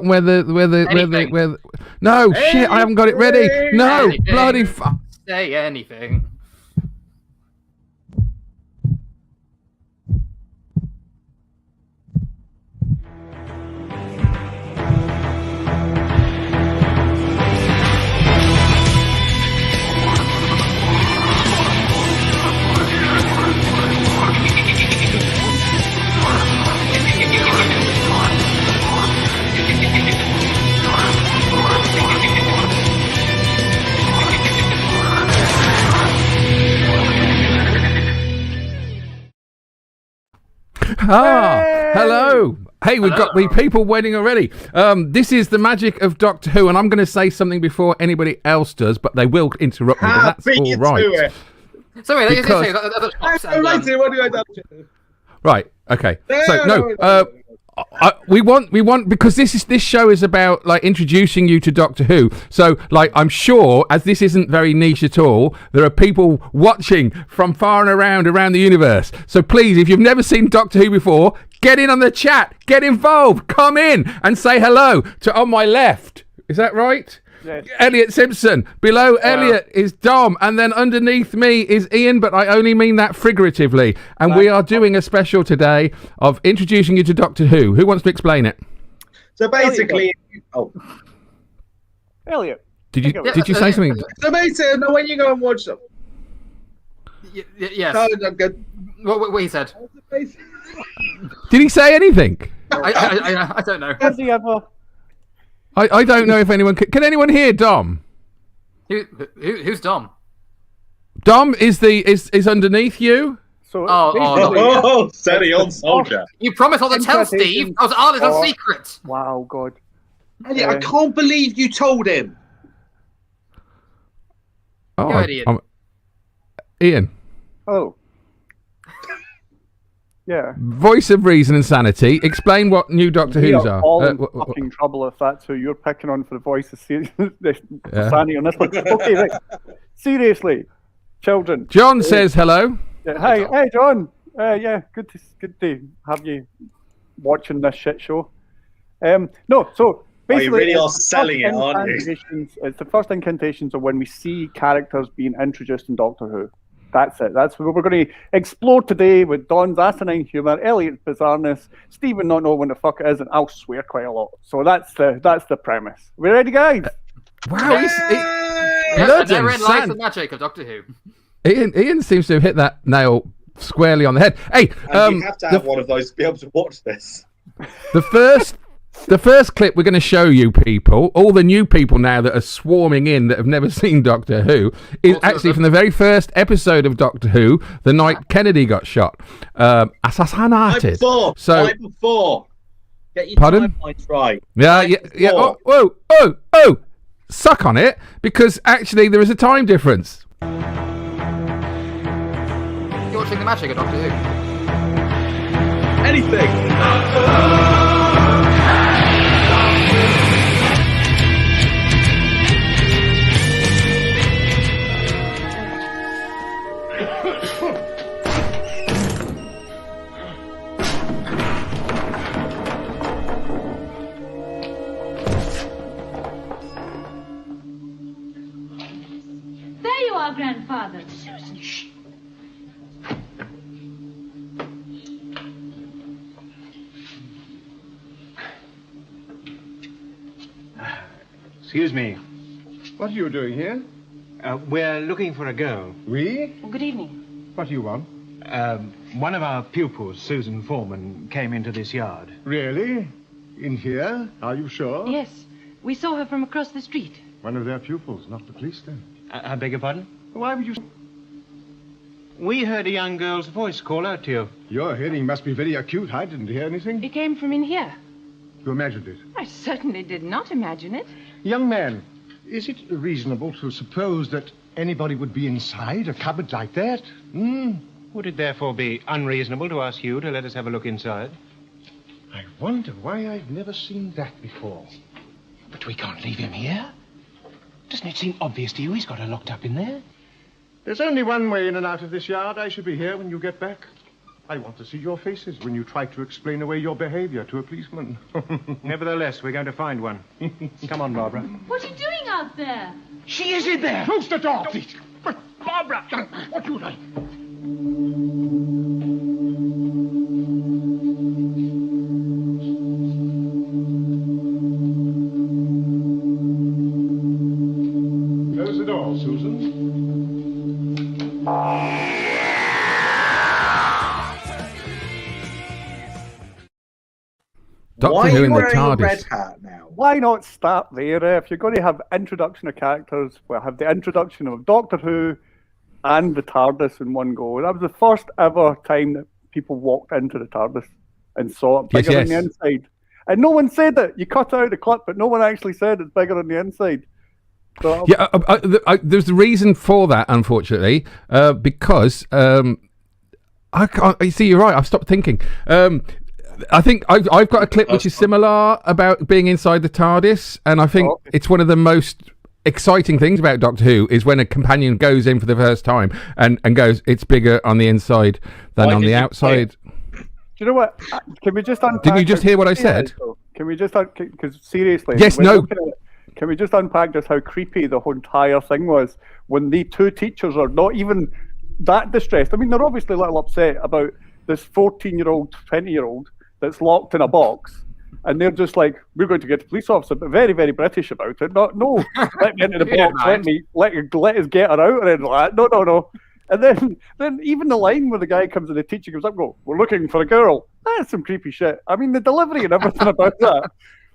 No, shit, I haven't got it ready. No, bloody fuck. Say anything. Hello. Hey, we've got the people waiting already. This is the magic of Doctor Who, and I'm going to say something before anybody else does, but they will interrupt me, but that's all right. Sorry, Right, okay. We want because this show is about like introducing you to Doctor Who. So like I'm sure as this isn't very niche at all, there are people watching from far and around the universe. So please, if you've never seen Doctor Who before, get in on the chat, get involved, come in and say hello to on my left. Is that right? Yes. Eliott Simpson. Below Eliott is Dom, and then underneath me is Ian, but I only mean that figuratively. And we are doing a special today of introducing you to Doctor Who. Who wants to explain it? So basically, Eliott. Did you say something? So basically, when you go and watch them. Yes. No, I'm good. What he said. Did he say anything? I don't know. Has he ever? I don't know if anyone can anyone hear Dom? Who's Dom? Dom is underneath you. So steady on, soldier. You promised not to tell Steve. That was our little secret. Wow, God. Eliott, I can't believe you told him. Oh, Ian. Oh. Yeah. Voice of reason and sanity. Explain what new Doctor Who's are. All in fucking trouble if that's who you're picking on for the voice of sanity on this one. Okay, right. Seriously, children. John says hello. Yeah, hey, John. Yeah, good to have you watching this shit show. No, so basically, you really are selling it, aren't you? It's the first incantations of when we see characters being introduced in Doctor Who. That's it. That's what we're going to explore today with Don's asinine humour, Eliott's bizarreness, Stephen not knowing what the fuck it is, and I'll swear quite a lot. So that's the premise. We ready, guys? Wow, therein lies the magic of Doctor Who. Ian seems to have hit that nail squarely on the head. Hey, you have to have one of those to be able to watch this. The first clip we're going to show you people, all the new people now that are swarming in that have never seen Doctor Who, is actually from the very first episode of Doctor Who, the night Kennedy got shot. Assassinated. Right before. Get your timelines right. Yeah. Oh, suck on it, because actually there is a time difference. You're watching the magic of Doctor Who. Anything. Grandfather. Susan, shh. Excuse me. What are you doing here? We're looking for a girl. We? Well, good evening. What do you want? One of our pupils, Susan Foreman, came into this yard. Really? In here? Are you sure? Yes. We saw her from across the street. One of their pupils, not the police then. I beg your pardon? Why would you... We heard a young girl's voice call out to you. Your hearing must be very acute. I didn't hear anything. It came from in here. You imagined it? I certainly did not imagine it. Young man, is it reasonable to suppose that anybody would be inside a cupboard like that? Would it therefore be unreasonable to ask you to let us have a look inside? I wonder why I've never seen that before. But we can't leave him here. Doesn't it seem obvious to you he's got her locked up in there? There's only one way in and out of this yard. I should be here when you get back. I want to see your faces when you try to explain away your behavior to a policeman. Nevertheless, we're going to find one. Come on, Barbara. What are you doing out there? She is in there! Close the door, please. Barbara, what you like? Close the door, Susan. Doctor Why Who are you in the wearing a TARDIS. red hat now? Why not start there? If you're going to have introduction of characters, we'll have the introduction of Doctor Who and the TARDIS in one go. That was the first ever time that people walked into the TARDIS and saw it bigger on the inside. And no one said it. You cut out the clip, but no one actually said it's bigger on the inside. So, Yeah, there's a reason for that, unfortunately, because I can't. You see, you're right. I've stopped thinking. I think I've got a clip which is similar about being inside the TARDIS, and I think it's one of the most exciting things about Doctor Who is when a companion goes in for the first time and goes, it's bigger on the inside than on the outside. do you know what? Can we just unpack? Didn't you just hear what I said? Can we just because seriously? Yes, no. Can we just unpack just how creepy the whole entire thing was when the two teachers are not even that distressed? I mean, they're obviously a little upset about this 14-year-old, 20-year-old that's locked in a box, and they're just like, we're going to get a police officer, but very, very British about it. No, let me into the box, let us get her out, or anything like that. No. And then even the line where the guy comes in, the teacher comes up, we're looking for a girl. That's some creepy shit. I mean, the delivery and everything about that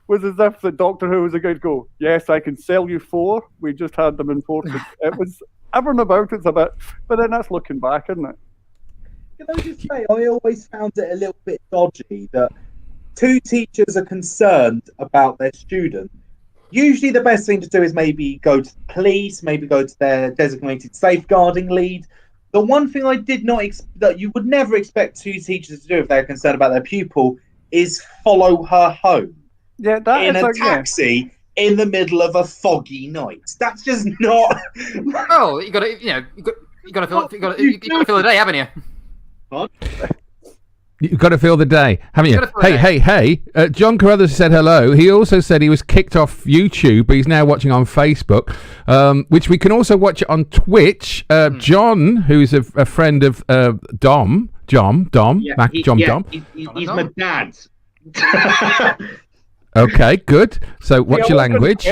was as if the Doctor Who was going to go, yes, I can sell you 4. We just had them imported. It was everything about it's a bit, but then that's looking back, isn't it? Can I just say, I always found it a little bit dodgy that 2 teachers are concerned about their student. Usually the best thing to do is maybe go to the police, maybe go to their designated safeguarding lead. The one thing I did not that you would never expect 2 teachers to do if they're concerned about their pupil is follow her home. Yeah, that in is a taxi in the middle of a foggy night. That's just not. Well, you got to fill the day, haven't you? What? You've got to feel the day, haven't you? Hey. John Carruthers said hello. He also said he was kicked off YouTube, but he's now watching on Facebook, which we can also watch it on Twitch. John, who's a friend of Dom. He's my dad. Okay, good. So watch your language.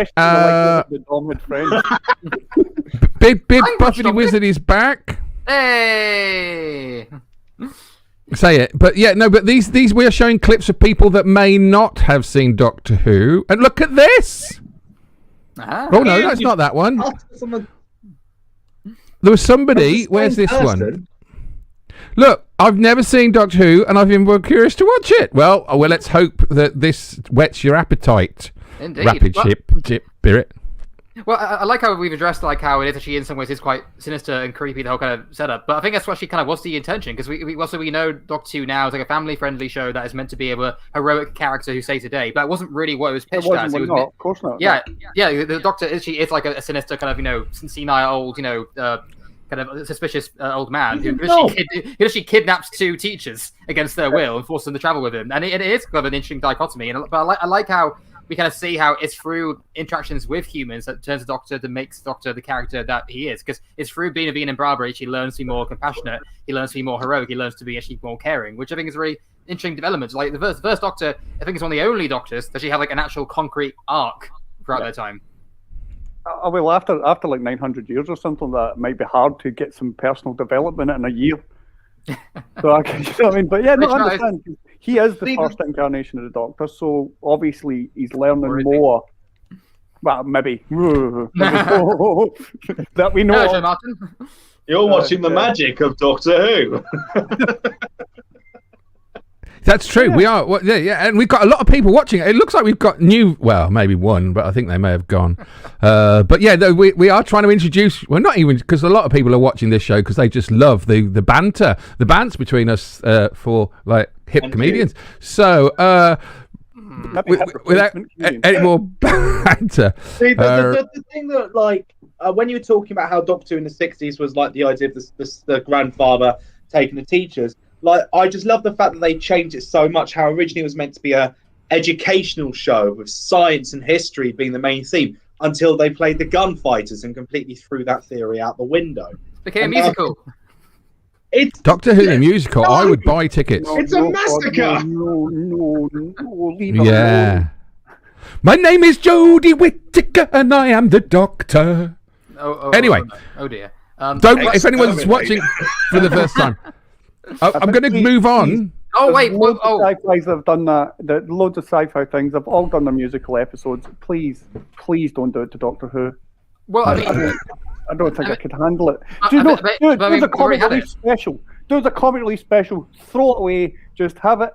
Big Buffy Wizard is back. Hey! Say it, but these we are showing clips of people that may not have seen Doctor Who, and look at this. Oh no, that's not that one. There was somebody. Where's this one? Look, I've never seen Doctor Who, and I've been curious to watch it. Well, let's hope that this whets your appetite. Indeed. Rapid ship spirit. Well, I like how we've addressed like how it is actually in some ways is quite sinister and creepy, the whole kind of setup. But I think that's actually kind of was the intention, because we know Doctor Who now is like a family-friendly show that is meant to be a heroic character who saves the day. But that wasn't really what it was pitched as. Of course not. Yeah. The Doctor is like a sinister kind of senile old kind of suspicious old man who literally kidnaps 2 teachers against their will and forces them to travel with him. And it is kind of an interesting dichotomy. But I like how we kind of see how it's through interactions with humans that turns the Doctor that makes Doctor the character that he is. Because it's through being and Barbara, he learns to be more compassionate, he learns to be more heroic, he learns to be actually more caring, which I think is a really interesting development. Like the first Doctor, I think is one of the only Doctors that actually have like an actual concrete arc throughout their time. Well, after like 900 years or something, that it might be hard to get some personal development in a year. So I mean, but yeah, no, I understand. He is the first incarnation of the Doctor, so obviously he's learning more. Well, maybe that we know. Hello, Martin. You're watching the magic of Doctor Who. That's true. Yeah. We are. Well, yeah, and we've got a lot of people watching it. It looks like we've got maybe one, but I think they may have gone. But yeah, we are trying to introduce. Well, not even because a lot of people are watching this show because they just love the banter, the bants between us for like hip comedians. So without any more banter. See, the thing that when you were talking about how Doctor Who in the 60s was like the idea of the grandfather taking the teachers. Like, I just love the fact that they changed it so much. How originally it was meant to be a educational show with science and history being the main theme, until they played the gunfighters and completely threw that theory out the window. Became a And musical. It's Doctor Who the musical. I would buy tickets. It's a massacre. No, leave it Yeah. alone. My name is Jodie Whittaker, and I am the Doctor. Anyway. Oh dear. If anyone's watching for the first time, I'm going to move on. Oh wait. Loads of sci-fis have done that. Loads of sci-fi things have all done their musical episodes. Please don't do it to Doctor Who. Well, I mean, I don't think I could handle it. Do you know? There's a comic relief special. There's a comic relief special. Throw it away. Just have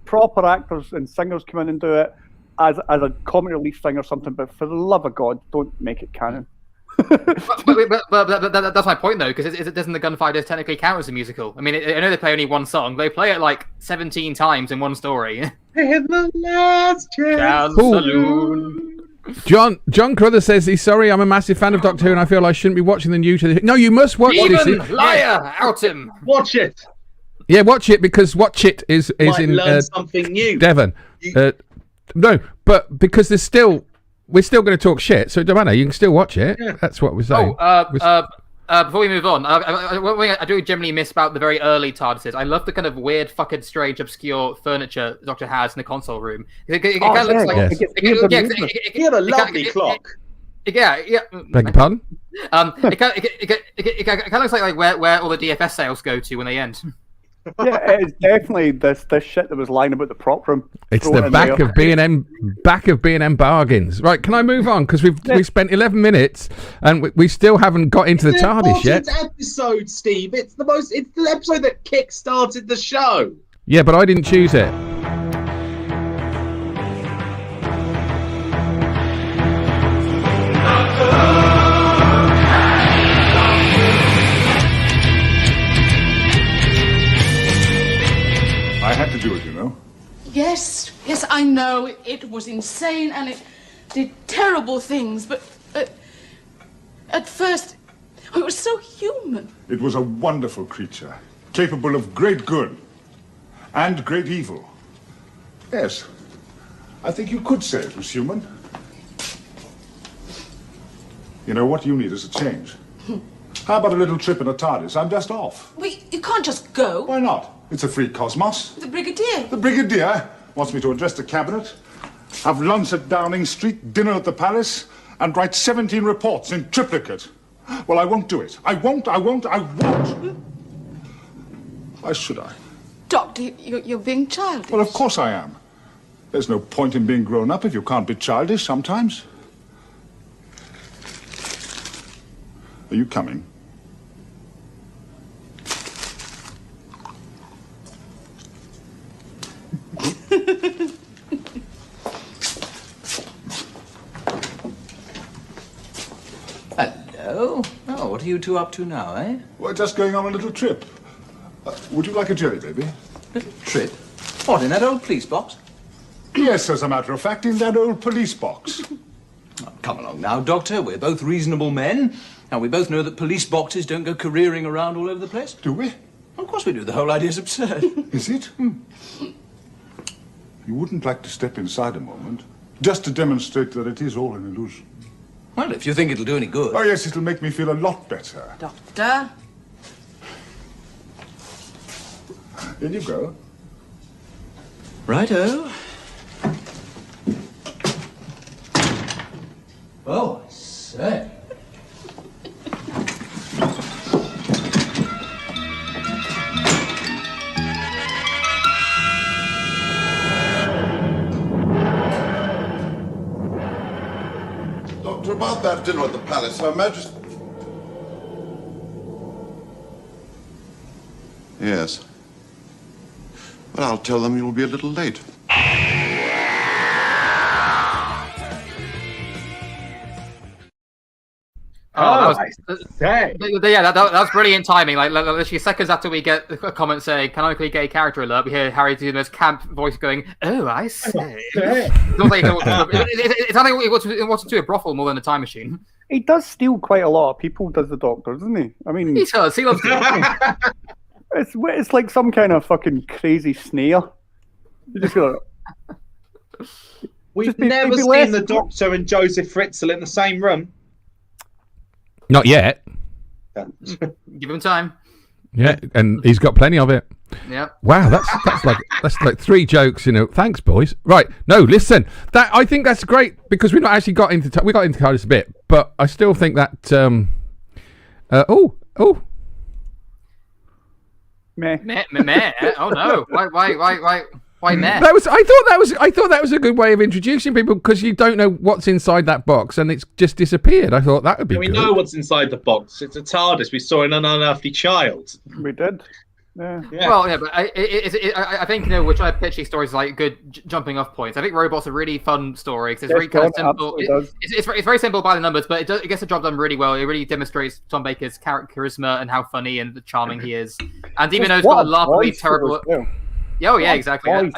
proper actors and singers come in and do it as a comic relief thing or something. But for the love of God, don't make it canon. but that's my point, though, because doesn't the Gunfighters technically count as a musical? I mean, I know they play only one song. They play it like 17 times in one story. In the last chance saloon. John Crother says he's sorry. I'm a massive fan of Doctor Who, and I feel I shouldn't be watching the new to the. No, you must watch this. Liar, out him. Watch it. Yeah, watch it because watch it is Might in learn something new. Devon. No, but because we're still going to talk shit, so it don't matter. You can still watch it. Yeah. That's what we're saying. Before we move on, I do generally miss about the very early TARDISes. I love the kind of weird, fucking strange, obscure furniture the Doctor has in the console room. It kind of looks like he had a lovely clock. Yeah. Beg your pardon? It kind of looks like where all the DFS sales go to when they end. Yeah, it's definitely this shit that was lying about the prop room. It's the back of B&M bargains. Right, can I move on? Because we've spent 11 minutes and we still haven't got into the TARDIS yet. It's episode, Steve. It's the episode that kick-started the show. Yeah, but I didn't choose it. I had to do it, you know. Yes, I know. It was insane and it did terrible things, but at first it was so human. It was a wonderful creature, capable of great good and great evil. Yes, I think you could say it was human. You know, what you need is a change. How about a little trip in a TARDIS? I'm just off. You can't just go. Why not? It's a free cosmos. The Brigadier. The Brigadier wants me to address the cabinet, have lunch at Downing Street, dinner at the Palace, and write 17 reports in triplicate. Well, I won't do it. I won't. Why should I? Doctor, you're being childish. Well, of course I am. There's no point in being grown up if you can't be childish sometimes. Are you coming? Hello. Oh, what are you two up to now, eh? We're just going on a little trip. Would you like a jelly, baby? Little trip? What, in that old police box? Yes, as a matter of fact, in that old police box. Oh, come along now, Doctor. We're both reasonable men. Now, we both know that police boxes don't go careering around all over the place. Do we? Of course we do. The whole idea's absurd. Is it? You wouldn't like to step inside a moment, just to demonstrate that it is all an illusion? Well, if you think it'll do any good. Oh, yes, it'll make me feel a lot better. Doctor? In you go. Righto. Oh, I say. Doctor, about that dinner at the palace, Her Majesty... Yes. But I'll tell them you'll be a little late. That was brilliant timing. Like literally seconds after we get a comment saying canonically gay character alert, we hear Harry do this camp voice going, "Oh, I see." It's not like he wants to do a brothel more than a time machine. He does steal quite a lot of people, does the Doctor, doesn't he? I mean, he does. He loves it. It's like some kind of fucking crazy snare. You just go. We've never seen the Doctor and Joseph Fritzl in the same room. Not yet. Give him time. Yeah, and he's got plenty of it. Yeah. Wow, that's like 3 jokes, Thanks, boys. Right. No, listen. I think that's great because we've not actually got into we got into TARDIS a bit, but I still think that Meh. Meh. Oh no. Why meh? I thought that was a good way of introducing people because you don't know what's inside that box and it's just disappeared. I thought that would be we good. know what's inside the box. It's a TARDIS. We saw an unearthly child. We did. Yeah. Well, yeah, but I think we're trying to pitch these stories like good jumping off points. I think Robot's a really fun story because it's very kind of simple. It's very simple by the numbers, but it gets the job done really well. It really demonstrates Tom Baker's charisma and how funny and charming he is. And even though it's got a laughably terrible. Oh yeah, exactly. I love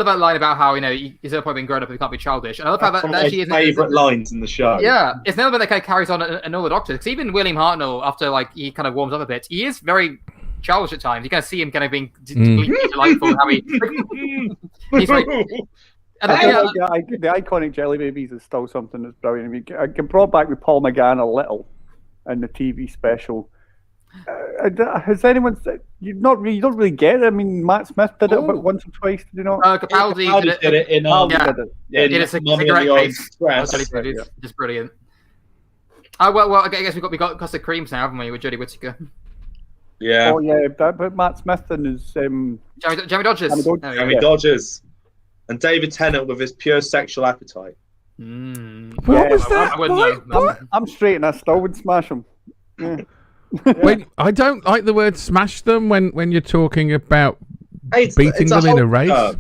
that line about how he's at a point being grown up and he can't be childish. And I love how that actually is favourite lines in the show. Yeah, it's never been that kind of carries on in all the Doctors. Because even William Hartnell, after he kind of warms up a bit, he is very childish at times. You kind of see him kind of being delightful. How he's like. The iconic Jelly Babies is still something that's brilliant. I mean, I get brought back with Paul McGann a little in the TV special. Has anyone said you don't really get it? I mean, Matt Smith did it about once or twice. Did you know? Capaldi did it in it's a great case. Just brilliant. Well, I guess we got custard creams now, haven't we, with Jodie Whittaker? Yeah. Oh yeah, but Matt Smith and his Jeremy Dodgers. Jeremy Dodgers, and David Tennant with his pure sexual appetite. What was that? I wouldn't know. I'm straight, and I still would smash him. Yeah. I don't like the word "smash them" when you're talking about beating them in a race.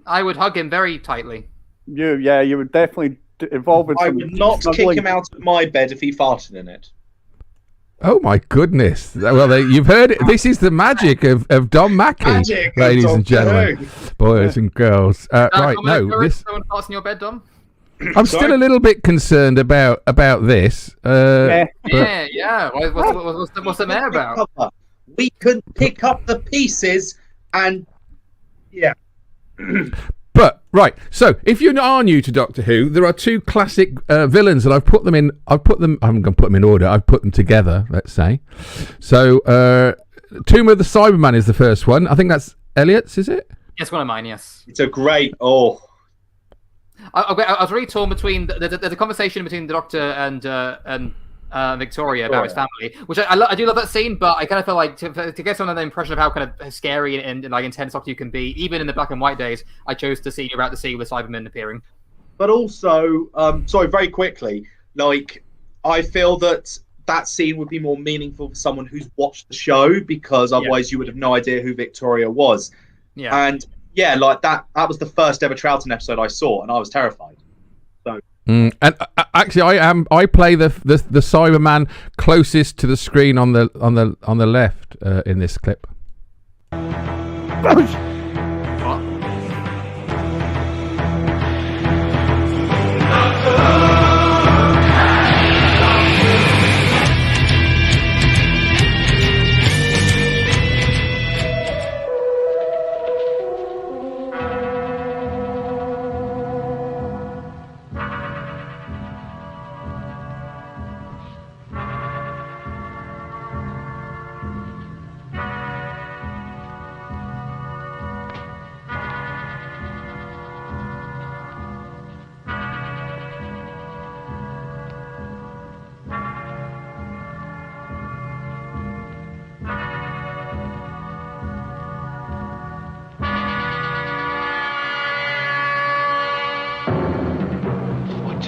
I would hug him very tightly. You would definitely involve with. I would not kick him out of my bed if he farted in it. Oh my goodness! Well, you've heard it. This is the magic of Don Mackey, ladies and gentlemen, boys and girls. Right, no, this. Someone farts in your bed, Dom? I'm still a little bit concerned about this. Yeah. What's the matter about? We could pick up the pieces and But right, so if you are new to Doctor Who, there are 2 classic villains, and I'm going to put them in order. I've put them together. Let's say, so Tomb of the Cyberman is the first one. I think that's Eliott's, is it? Yes, one of mine. Yes, it's a great. I was really torn between there's a conversation between the Doctor and Victoria about his family, which I do love that scene, but I kind of feel like to get some of the impression of how kind of scary and like intense Doctor you can be, even in the black and white days, I chose to see about the sea with Cybermen appearing. But also, very quickly, I feel that scene would be more meaningful for someone who's watched the show because otherwise you would have no idea who Victoria was. Yeah, and. Yeah, that was the first ever Troughton episode I saw, and I was terrified. So, and actually, I play the Cyberman closest to the screen on the left in this clip. What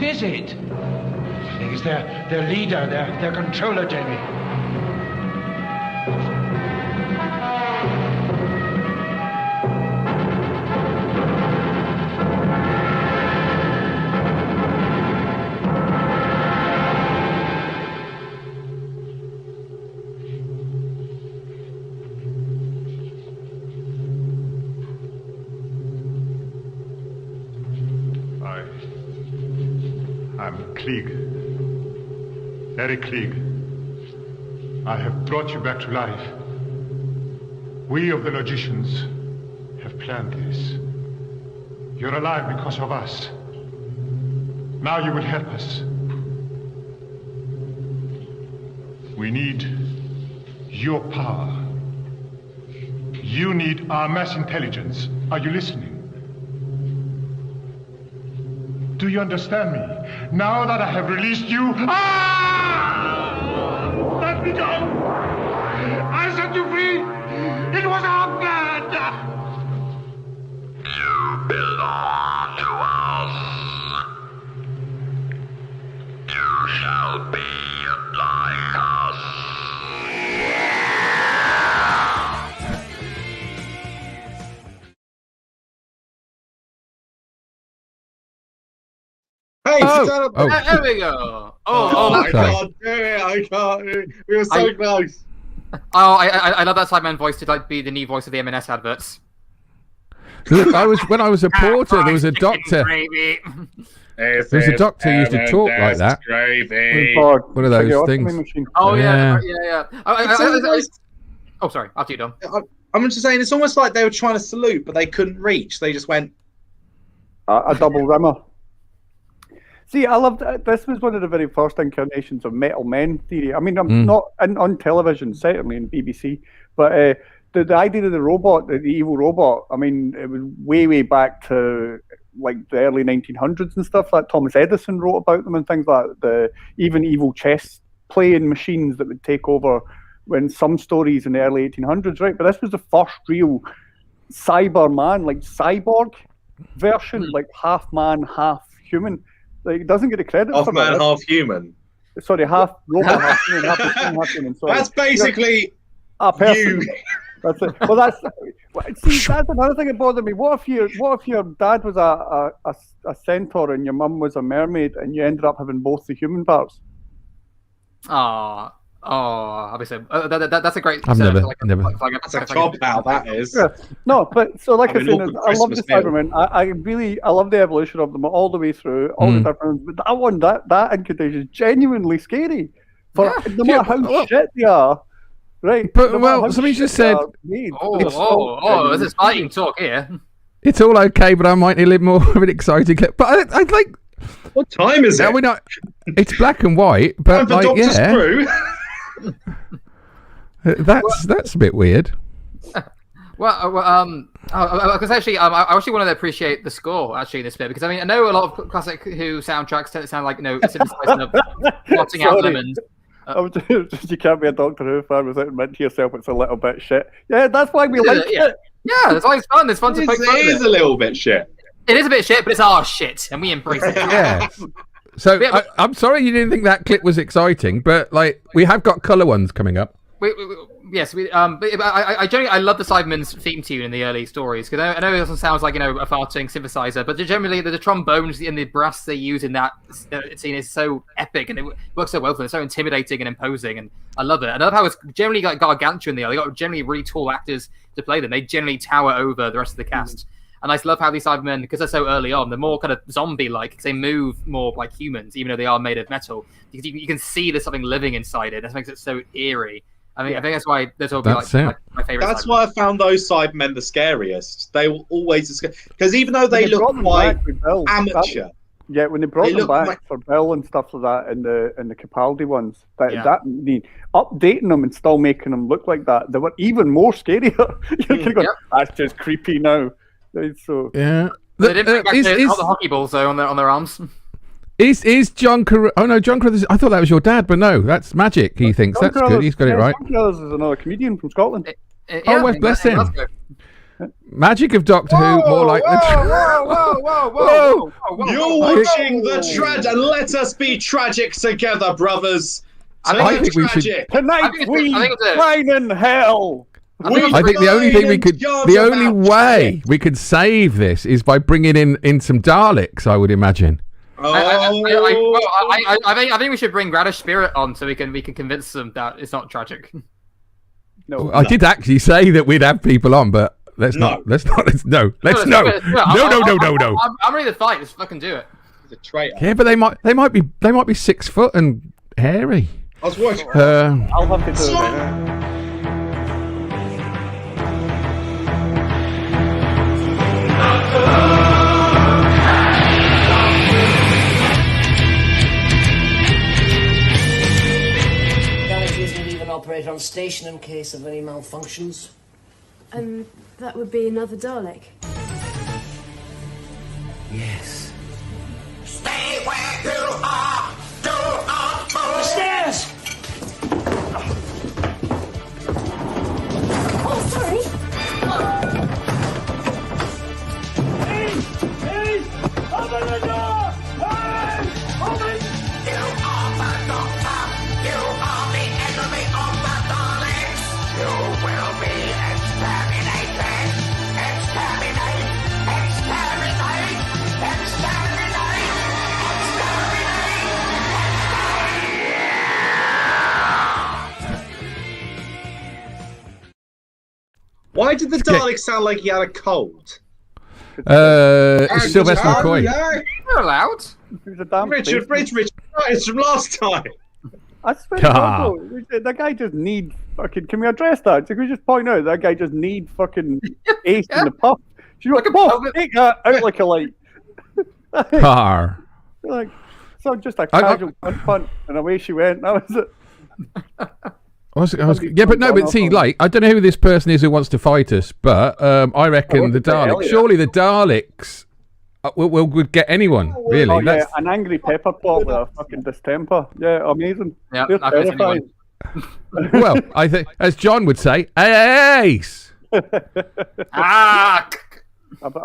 is it? I think it's their leader, their controller, Jamie. I'm Klieg. Eric Klieg. I have brought you back to life. We of the logicians have planned this. You're alive because of us. Now you will help us. We need your power. You need our mass intelligence. Are you listening? Do you understand me? Now that I have released you... Let me go! I set you free! It was our plan! You belong to us. You shall be like us. Hey, There we go. I can't do it. I can't do it. We were so close. Oh, I love that Sideman voice to like be the new voice of the M&S adverts. Look, when I was a porter, there was a doctor. There was a doctor who used to talk like that. One of those things. Oh yeah. Oh, sorry. After you, Dom. I'm just saying, it's almost like they were trying to salute, but they couldn't reach. They just went a double rimmer. See, I loved this. Was one of the very first incarnations of metal men theory. I mean, I'm not on television, certainly in BBC, but the idea of the robot, the evil robot. I mean, it was way back to like the early 1900s and stuff. Like Thomas Edison wrote about them and things like that. Even evil chess playing machines that would take over. When some stories in the early 1800s, right? But this was the first real cyberman, like cyborg version, like half man, half human. Like, it doesn't get the credit half for man, that. half human. Sorry, half robot, half human, half human. Sorry. That's basically a person. You. That's it. Well, that's another thing that bothered me. What if your dad was a centaur and your mum was a mermaid, and you ended up having both the human parts? Obviously, that's a great. I've never. That's a cop out. That is. Yeah. No, but so like I said, I love the meal. Cybermen. I love the evolution of them all the way through, all the different. But that one, that incantation is genuinely scary. For no matter how shit they are, right? But somebody just said. This is fighting talk here. It's all okay, but I might need a little more of an exciting clip. But I'd like. What time is it? We're not. It's black and white, but like, that's a bit weird. Because actually, I actually wanted to appreciate the score actually in this bit, because I mean I know a lot of classic Who soundtracks tend to sound like synthesizing of plotting out lemons. You can't be a Doctor Who fan without admitting to yourself it's a little bit shit. Yeah, that's why we like it. Yeah, it's always fun. It's fun to poke fun at it. It is a little bit shit. It is a bit shit, but it's our shit, and we embrace it. Yeah. So I'm sorry you didn't think that clip was exciting, but like we have got colour ones coming up. Yes, I love the Cybermen's theme tune in the early stories, because I know it also sounds like a farting synthesizer, but generally the trombones and the brass they use in that scene is so epic, and it works so well for them. It's so intimidating and imposing, and I love it. And I love how it's generally like gargantuan. They got generally really tall actors to play them. They generally tower over the rest of the cast. And I just love how these Cybermen, because they're so early on, they're more kind of zombie-like, because they move more like humans, even though they are made of metal. Because you can see there's something living inside it. That makes it so eerie. I mean, I think that's why they're talking like my favorite. That's why I found those Cybermen the scariest. They were always because even though they look quite amateur. Yeah, when they brought them back for Bill and stuff like that in the Capaldi ones, updating them and still making them look like that, they were even more scarier. You're kind of going, that's just creepy now. So yeah, they didn't bring back all the hockey balls though on their arms. Is John Carruthers? Oh no, John Carruthers. I thought that was your dad, but no, that's Magic. He thinks John that's good. He's got it right. John Carruthers is another comedian from Scotland. Well, bless him. Magic of Doctor Who, more like whoa. You're watching the and let us be tragic together, brothers. I think we should. Tonight we dine in hell. I think the only way we could save this is by bringing in some Daleks, I would imagine. I think we should bring Radish Spirit on so we can convince them that it's not tragic. No, I did actually say that we'd have people on, but let's not. I'm ready to fight. Let's fucking do it. He's a traitor. Yeah, but they might be 6 foot and hairy. I was watching. I'll have to do it now. Operate on station in case of any malfunctions. And that would be another Dalek. Yes. Stay where you are. Do not move. The stairs! Oh, sorry. Hey! Open the door! Hey! Open! You are the Doctor. You are the enemy of the Daleks. You will be exterminated. Exterminate! Exterminate! Exterminate! Why did the Dalek sound like he had a cold? Sylvester McCoy. You're allowed. Richard, it's from last time. I swear to God, that guy just need fucking. Can we address that? Can we just point out that guy just need fucking ace in the puff? You know, take that out like a light. Car. Like, so just a casual punt, and away she went. That was it. Yeah, but no, but see, like, I don't know who this person is who wants to fight us, but I reckon the Daleks. Surely the Daleks would get anyone, really. Oh, yeah, an angry pepper pot with a fucking distemper. Yeah, amazing. Yeah, they're terrifying. Well, I think, as John would say, ace.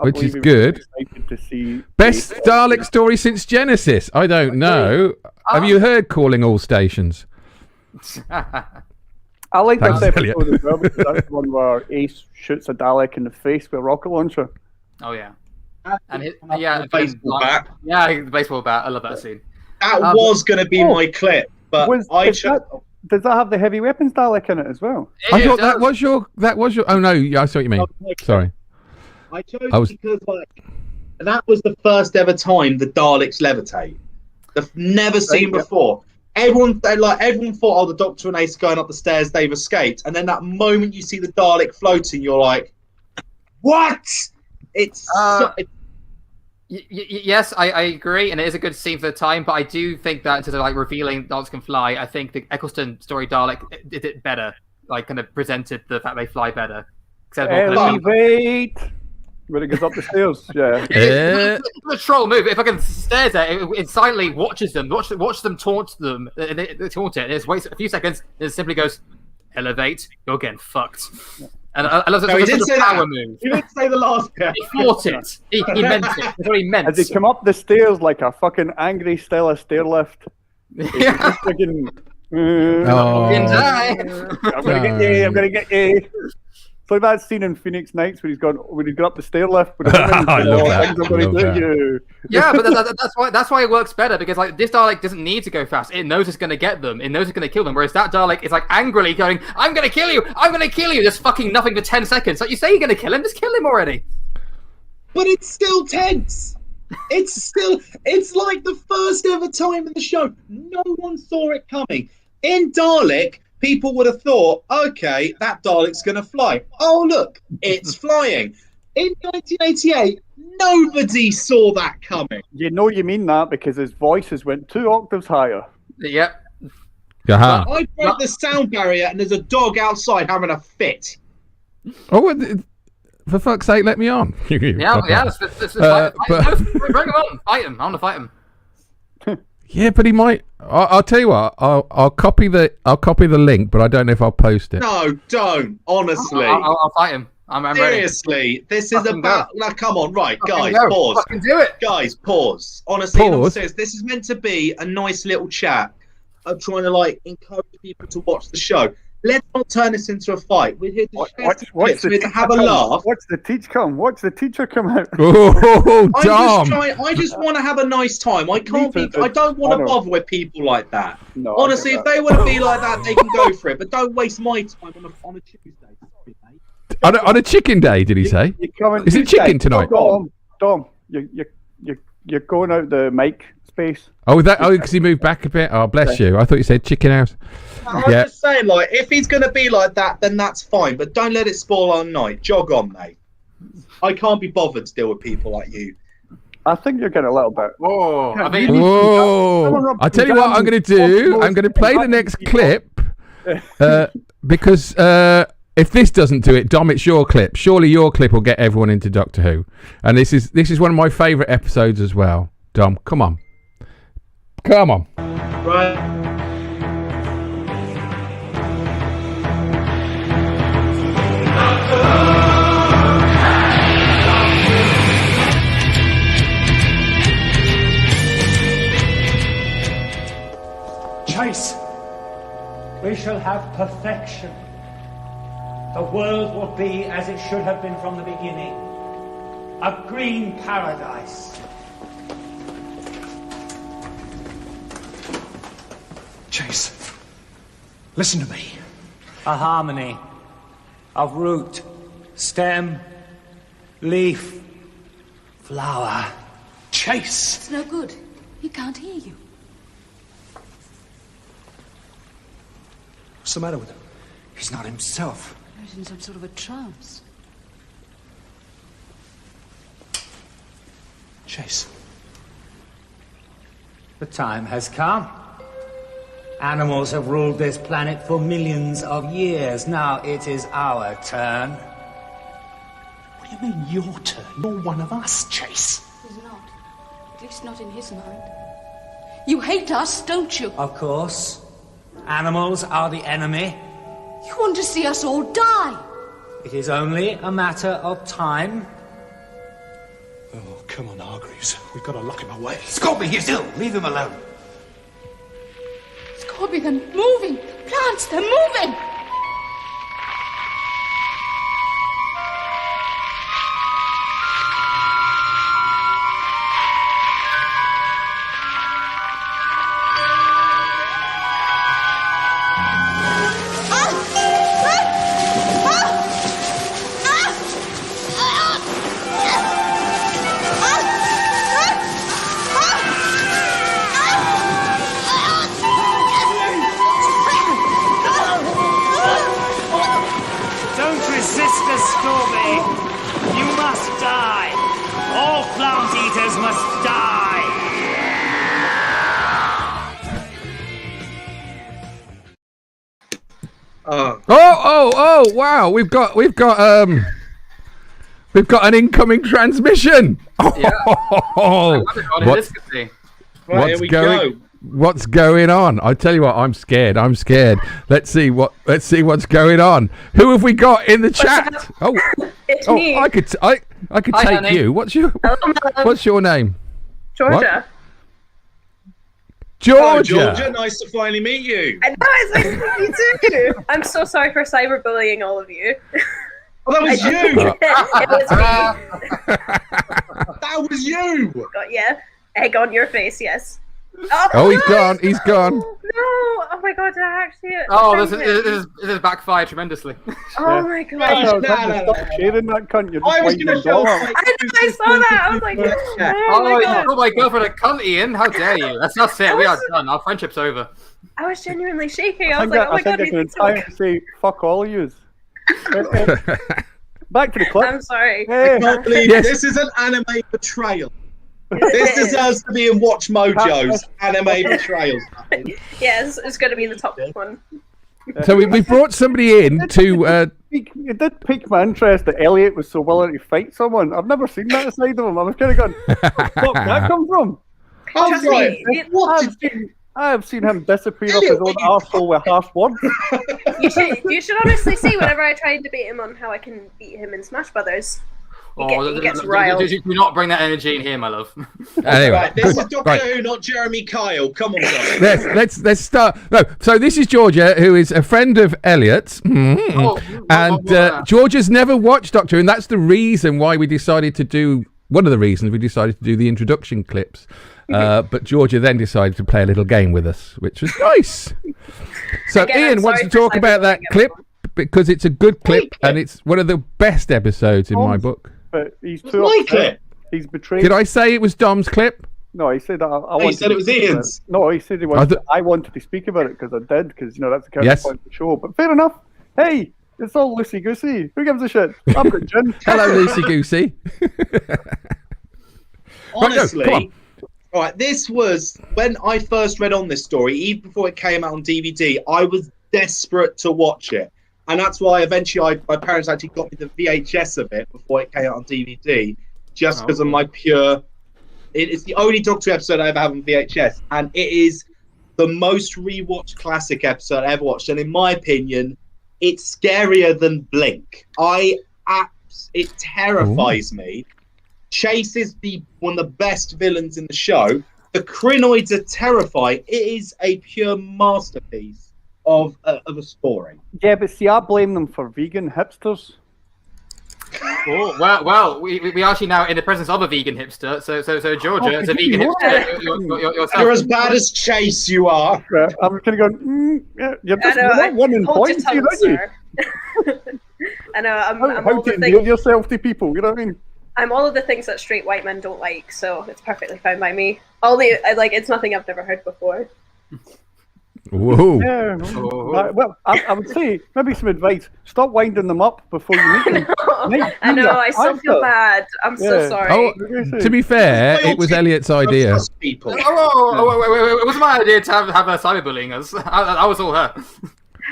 Which is good. To see Best Dalek story since Genesis. I don't know. Have you heard Calling All Stations? I like Thanks, that episode Eliott. as well because that's the one where Ace shoots a Dalek in the face with a rocket launcher. Oh yeah. And the baseball bat. Yeah, the baseball bat. I love that scene. That was going to be my clip, but does that have the heavy weapons Dalek in it as well? I thought that was your. Oh no, I see what you mean. Sorry. I chose because that was the first ever time the Daleks levitate. They've never seen before. Everyone thought, oh, the Doctor and Ace are going up the stairs, they've escaped. And then that moment you see the Dalek floating, you're like, what? Yes, I agree, and it is a good scene for the time, but I do think that instead of like revealing Daleks can fly, I think the Eccleston story Dalek did it better, like kind of presented the fact they fly better. Elevate! When it goes up the stairs, yeah. It's a troll move. If I can stare at it silently watches them, watch them taunt them, and they taunt it, and it waits a few seconds, and it simply goes, elevate, you're getting fucked. And I love that. No, he didn't say that. Move. He didn't say the last bit. He fought it. He meant it. That's what he meant. As they come up the stairs like a fucking angry Stella stair lift. Yeah. Fucking, I'm gonna get you. It's like that scene in Phoenix Nights when he's gone up the stair lift. I love that. Yeah, but that's why it works better, because like this Dalek doesn't need to go fast. It knows it's going to get them. It knows it's going to kill them. Whereas that Dalek is like angrily going, "I'm going to kill you! I'm going to kill you!" Just fucking nothing for 10 seconds. Like you say, you're going to kill him. Just kill him already. But it's still tense. It's like the first ever time in the show. No one saw it coming. In Dalek, people would have thought, okay, that Dalek's going to fly. Oh, look, it's flying. In 1988, nobody saw that coming. You know you mean that because his voices went 2 octaves higher. Yep. I broke the sound barrier and there's a dog outside having a fit. Oh, for fuck's sake, let me on. Yeah, let's fight him. Bring him on. Fight him. I want to fight him. Yeah, but he might. I'll tell you what. I'll copy the link, but I don't know if I'll post it. No, don't. Honestly, I'll fight him. I'm seriously. Ready. This is about. Now, come on, right, guys. Pause. Fucking do it, guys. Pause. Honestly, this is meant to be a nice little chat of trying to like encourage people to watch the show. Let's not turn this into a fight. We're here to we're here to have a laugh. Watch the teacher come out. Oh, Dom. I just want to have a nice time. I don't want to bother with people like that. No, honestly, if they want to be like that, they can go for it. But don't waste my time on a Tuesday. Sorry, mate. On a chicken day, did he say? Is it chicken tonight? Dom, you You're going out the mic space. Oh, because he moved back a bit. Oh, bless you. I thought you said chicken house. I was just saying, like, if he's going to be like that, then that's fine. But don't let it spoil our night. Jog on, mate. I can't be bothered to deal with people like you. I think you're getting a little bit. Whoa! Whoa! I tell you what, I'm going to do. I'm going to play the next clip because if this doesn't do it, Dom, it's your clip. Surely your clip will get everyone into Doctor Who, and this is one of my favourite episodes as well. Dom, come on. Right. Chase, we shall have perfection. The world will be as it should have been from the beginning. A green paradise. Chase, listen to me. A harmony of root, stem, leaf, flower. Chase! It's no good. He can't hear you. What's the matter with him? He's not himself. He's in some sort of a trance. Chase. The time has come. Animals have ruled this planet for millions of years. Now it is our turn. What do you mean, your turn? You're one of us, Chase. He's not. At least not in his mind. You hate us, don't you? Of course. Animals are the enemy. You want to see us all die. It is only a matter of time. Oh, come on, Hargreaves. We've got to lock him away. Scobie, he's ill. Leave him alone. Scobie, they're moving. Plants, they're moving. Oh! Wow, we've got an incoming transmission. Oh, what's going on? I tell you what, I'm scared. Let's see what's going on. Who have we got in the chat? It's me. I could take you. What's your name? Georgia. What? Hello, Georgia, nice to finally meet you. I know, it's nice to meet you too. I'm so sorry for cyberbullying all of you. Oh, that was you! It was me. That was you! Yeah, egg on your face, yes. Oh, he's gone. No! Oh my god, did I actually... this is backfired tremendously. Oh my god. Stop sharing that cunt. You're I was going to show... I saw that. I was like, oh my god. You called my girlfriend a cunt, Ian. How dare you? That's it. We are done. Our friendship's over. I was genuinely shaking. I was like, oh my god. I think I can say, fuck all of yous. Back to the clip. I'm sorry. I can't believe this is an anime betrayal. This deserves to be in Watch Mojo's anime betrayals. Yes, it's going to be the top one. So we brought somebody in to... It did pique my interest that Eliott was so willing to fight someone. I've never seen that side of him. I was kind of going, where did that come from? I have seen him disappear off his own arsehole with harsh words. You should honestly see whenever I try and debate him on how I can beat him in Smash Brothers. He gets riled. Do not bring that energy in here, my love. Anyway, right, this is Doctor Who, not Jeremy Kyle. Come on, guys. Let's start. No, so this is Georgia, who is a friend of Eliott's, and Georgia's never watched Doctor Who, and that's the reason why we decided to do. One of the reasons we decided to do the introduction clips. But Georgia then decided to play a little game with us, which was nice. So Again, Ian wants to talk about that clip because it's a good clip and it's one of the best episodes in my book. But he's too upset. He's betrayed. Did I say it was Dom's clip? No, he said He said it was Ian's. No, he said I wanted to speak about it because I did, because that's the kind Yes. of point of the show. But fair enough. Hey, it's all loosey goosey. Who gives a shit? I've got gin. Hello, Lucy Goosey. Honestly, right, this was when I first read on this story, even before it came out on DVD, I was desperate to watch it. And that's why eventually my parents actually got me the VHS of it before it came out on DVD, just because of my pure... It's the only Doctor Who episode I ever have on VHS, and it is the most rewatched classic episode I ever watched. And in my opinion, it's scarier than Blink. It terrifies me. Chase is one of the best villains in the show. The Crinoids are terrifying. It is a pure masterpiece of a story. Yeah, but see, I blame them for vegan hipsters. Oh, well, we are actually now in the presence of a vegan hipster. So Georgia, as a vegan hipster, you're as bad as Chase. You are. I'm kind of going. You're not winning points, aren't you? I know. I'm How all to the endear things. yourself to people? You know what I mean? I'm all of the things that straight white men don't like, so it's perfectly fine by me. It's nothing I've never heard before. Whoa. Yeah. Well, I would say maybe some advice. Stop winding them up before you meet them. I know. I still feel bad. I'm so sorry. Oh, to be fair, it was Elliot's idea. Wait. It wasn't my idea to have her cyberbullying us. I was all her.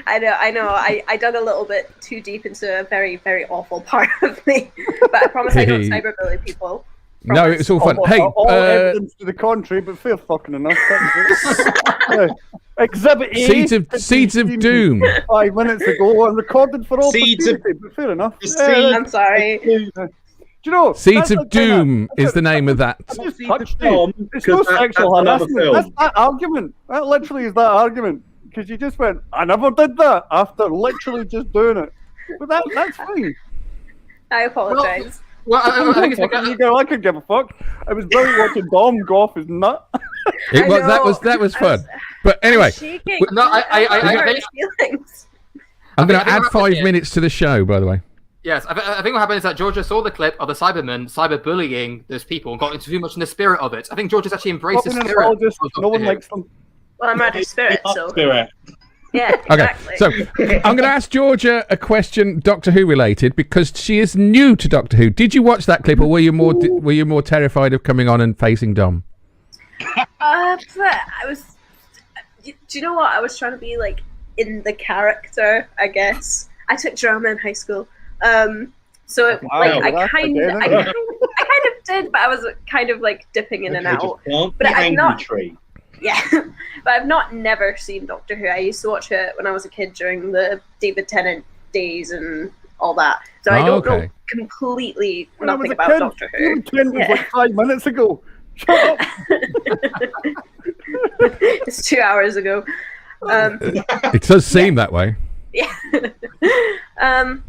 I know. I dug a little bit too deep into a very, very awful part of me, but I promise I don't cyberbully people. No, it was all fun. All evidence to the contrary, but fair fucking enough. Exhibit A. Seeds of Doom. 5 minutes ago and recorded for all posterity, but fair enough. I'm sorry. Do you know? Seeds of Doom is the name of that. It's no sexual harassment. That's that argument. That literally is that argument. Because you just went, I never did that after literally just doing it. But that's fine. I apologise. Well, I think I could give a fuck. I was very watching Dom go off his nut. That was fun. But anyway, I'm going to add 5 minutes to the show, by the way. Yes, I think what happened is that Georgia saw the clip of the Cybermen cyberbullying those people and got into too much in the spirit of it. I think Georgia's actually embraced the spirit. No one likes them. Well, I'm out of spirit, so. Yeah, okay, exactly. so I'm going to ask Georgia a question, Doctor Who related, because she is new to Doctor Who. Did you watch that clip, or were you more terrified of coming on and facing Dom? But I was. Do you know what? I was trying to be like in the character. I guess I took drama in high school, so it, I kind of did, but I was kind of like dipping in and out. But I'm not. Yeah, but I've never seen Doctor Who. I used to watch it when I was a kid during the David Tennant days and all that. So I don't know completely nothing about Doctor Who. Tennant was like 5 minutes ago. Shut up. It's 2 hours ago. It does seem that way. Yeah.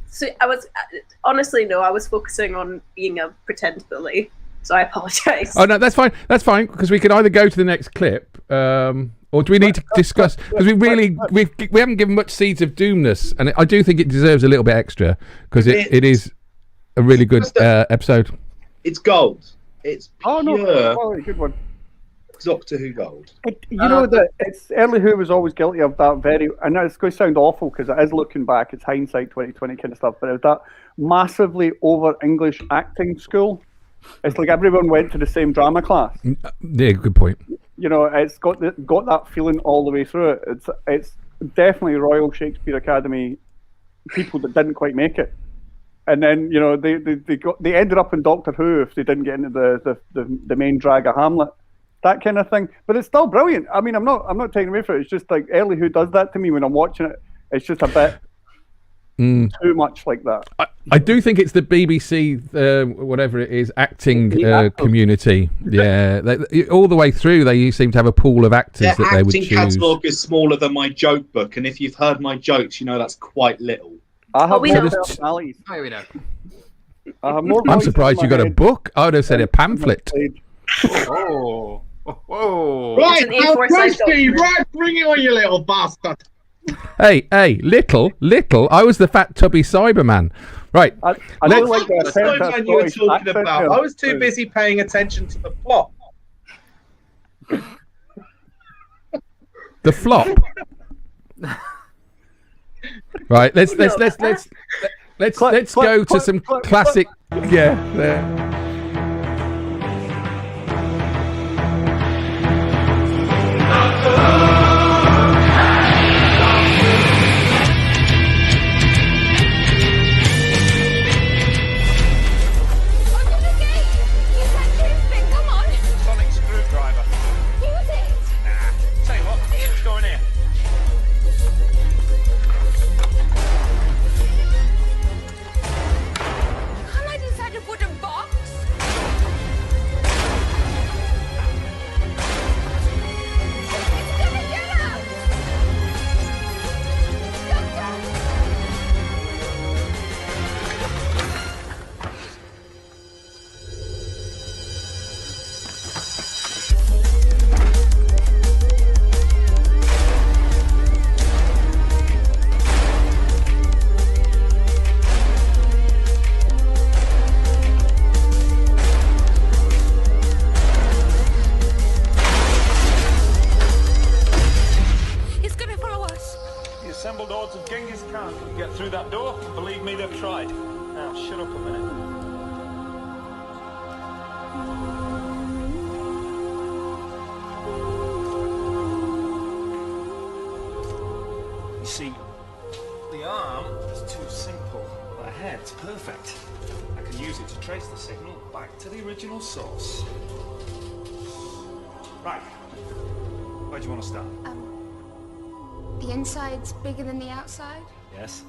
So I was honestly I was focusing on being a pretend bully. So I apologise. Oh no, that's fine. That's fine, because we can either go to the next clip, or do we need to discuss? Because we haven't given much Seeds of Doomness, and I do think it deserves a little bit extra because it is a really good episode. It's gold. It's pure good one. Doctor Who gold. You know that it's Early Who was always guilty of that very, and it's going to sound awful because it is looking back, it's hindsight 2020 kind of stuff, but it was that massively over English acting school. It's like everyone went to the same drama class. Yeah, good point. You know, it's got that feeling all the way through it. It's definitely Royal Shakespeare Academy people that didn't quite make it, and then they ended up in Doctor Who if they didn't get into the main drag of Hamlet, that kind of thing. But it's still brilliant. I mean, I'm not taking away from it. It's just like Early Who does that to me when I'm watching it. It's just a bit too much like that. I do think it's the BBC, whatever it is, acting community. Yeah, all the way through, they seem to have a pool of actors that they would choose. Their acting catalogue is smaller than my joke book, and if you've heard my jokes, you know that's quite little. I have we know. I'm surprised you got a book. I would have said a pamphlet. Oh. Whoa. Right, bring it on, you little bastard. Hey, little. I was the fat tubby Cyberman. Right. I What don't like the attempt at Snowman you were Scottish talking accent about? there. I was too busy paying attention to the plot. The flop. Right. Let's go to some classic. Yeah. There. The inside's bigger than the outside? Yes.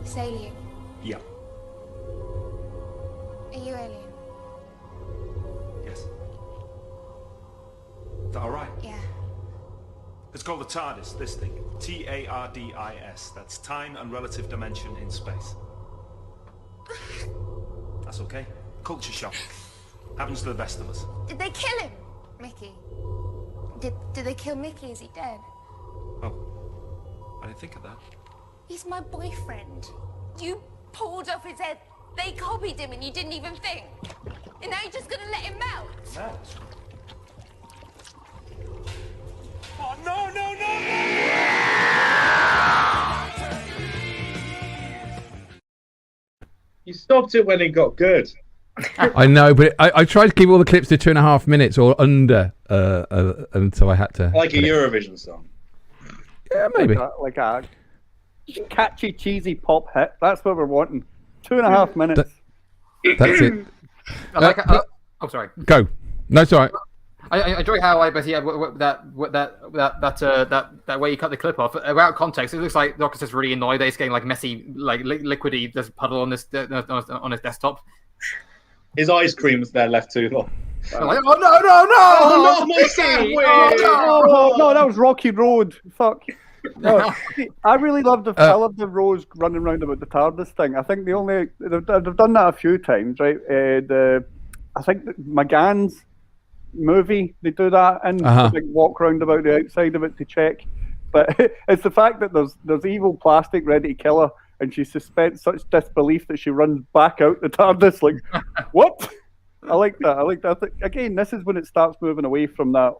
It's alien. Yeah. Are you alien? Yes. Is that all right? Yeah. It's called the TARDIS, this thing. TARDIS. That's time and relative dimension in space. That's okay. Culture shock. Happens to the best of us. Did they kill him, Mickey? Did they kill Mickey? Is he dead? Oh. I didn't think of that. He's my boyfriend. You pulled off his head. They copied him and you didn't even think. And now you're just gonna let him melt? Melt? Oh, no, no, no, no! You stopped it when it got good. I know, but I tried to keep all the clips to 2.5 minutes or under until I had to. Like a Eurovision song. Yeah, maybe. Like a catchy, cheesy pop hit. That's what we're wanting. 2.5 minutes. That's it. I like, oh, sorry. Go. No, it's all right. I enjoy how that way you cut the clip off. Without context, it looks like the Doctor's just really annoyed that he's getting like messy, like liquidy, there's puddle on this on his desktop. His ice cream was there left too long. Like, oh no, my sandwich! No, that was Rocky Road. Fuck. No, I really love I love the Rose running around about the TARDIS thing. I think they've done that a few times, right? I think McGann's movie, they do that and they walk around about the outside of it to check. But it's the fact that there's evil plastic ready to kill her, and she suspends such disbelief that she runs back out the TARDIS like, what? I like that. Again, this is when it starts moving away from that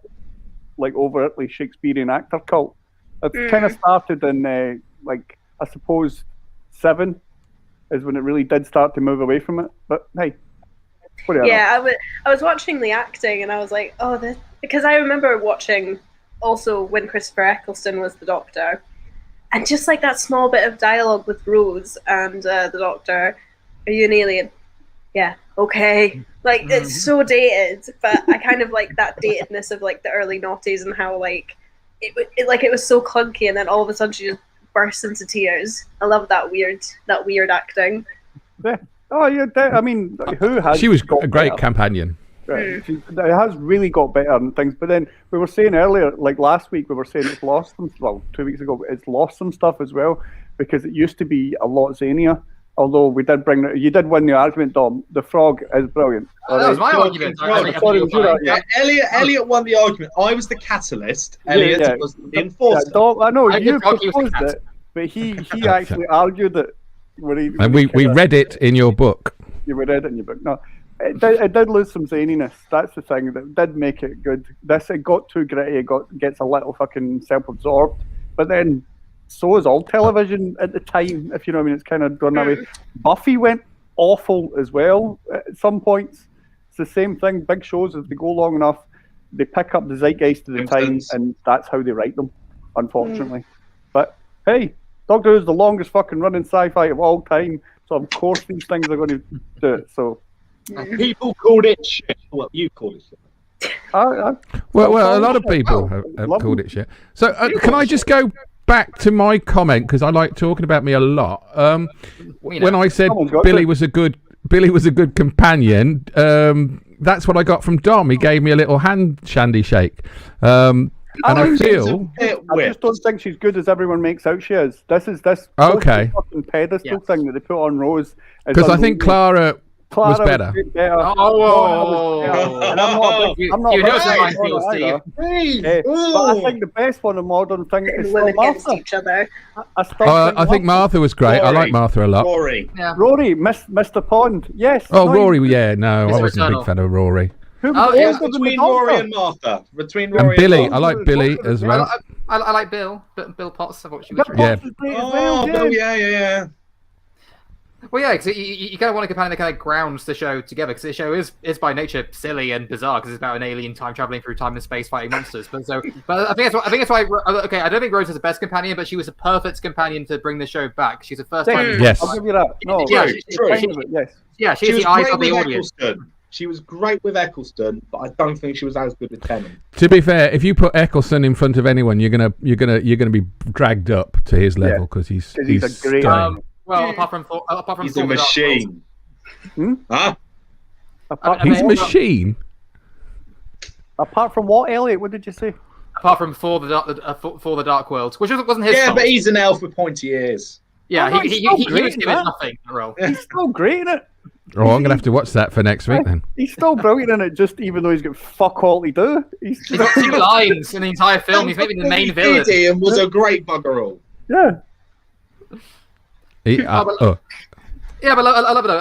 like overtly Shakespearean actor cult. It kind of started in like I suppose 7 is when it really did start to move away from it. But hey, yeah, I was watching the acting and I was like, oh, this, because I remember watching also when Christopher Eccleston was the Doctor, and just like that small bit of dialogue with Rose and the Doctor, are you an alien? Yeah, okay. Like it's so dated, but I kind of like that datedness of like the early noughties and how like it was so clunky, and then all of a sudden she just bursts into tears. I love that weird acting. Yeah. Oh yeah, I mean, who has? She was a great companion. Right. It has really got better and things, but then we were saying earlier, like last week, we were saying it's lost some. Well, 2 weeks ago, it's lost some stuff as well because it used to be a lot zanier. Although we did you did win the argument, Dom. The frog is brilliant. That was my argument. Eliott won the argument. I was the catalyst. Eliott was the enforcer. Dom, I know you proposed it, but he actually argued it. And we read it in your book. You read it in your book. No, it did lose some zaniness. That's the thing that did make it good. It got too gritty. It gets a little fucking self-absorbed. But then, so is all television at the time. If you know what I mean, it's kind of done that way. Buffy went awful as well at some points. It's the same thing. Big shows, as they go long enough, they pick up the zeitgeist of the time, and that's how they write them, unfortunately. But hey, Doctor Who's the longest fucking running sci-fi of all time, so of course these things are going to do it. So people called it shit. Well, you called it shit. Well, a lot of people have called it shit. So can I just go back to my comment, because I like talking about me a lot. When I said Billy was a good companion, that's what I got from Dom. He gave me a little hand shandy shake. And I feel I just don't think she's good as everyone makes out she is. This okay fucking pedestal thing that they put on Rose. Because I think Clara was better. And I'm not but I think the best one of modern thing is still Martha. Each other. I think Martha was great. I like Martha a lot. Rory, Mr. Pond. Yes. Oh, Rory. Yeah, no, I wasn't a big fan of Rory. Between Rory and Martha. And Billy. I like Billy as well. I like Bill. Bill Potts. I thought she was yeah. Bill, yeah. Well, yeah, because you kind of want a companion that kind of grounds the show together, because the show is by nature silly and bizarre, because it's about an alien time traveling through time and space fighting monsters. But I think that's why. Okay, I don't think Rose is the best companion, but she was a perfect companion to bring the show back. She's the first time. Yes, I'll give you that. No, yeah, she's the eyes of the audience. She was great with Eccleston, but I don't think she was as good with Tennant. To be fair, if you put Eccleston in front of anyone, you're gonna be dragged up to his level, because he's a great. Well, apart from he's a machine. Huh? He's a machine. Apart from what, Eliott? What did you say? Apart from For the Dark World, which wasn't his fault. Yeah, but he's an elf with pointy ears. Yeah, he was given nothing. He's still great in it. Oh, I'm gonna have to watch that for next week then. He's still brilliant in it, just even though he's got fuck all to do. He's got 2 lines in the entire film. He's maybe the main villain. And was a great bugger all. Yeah. Yeah, but I love it though.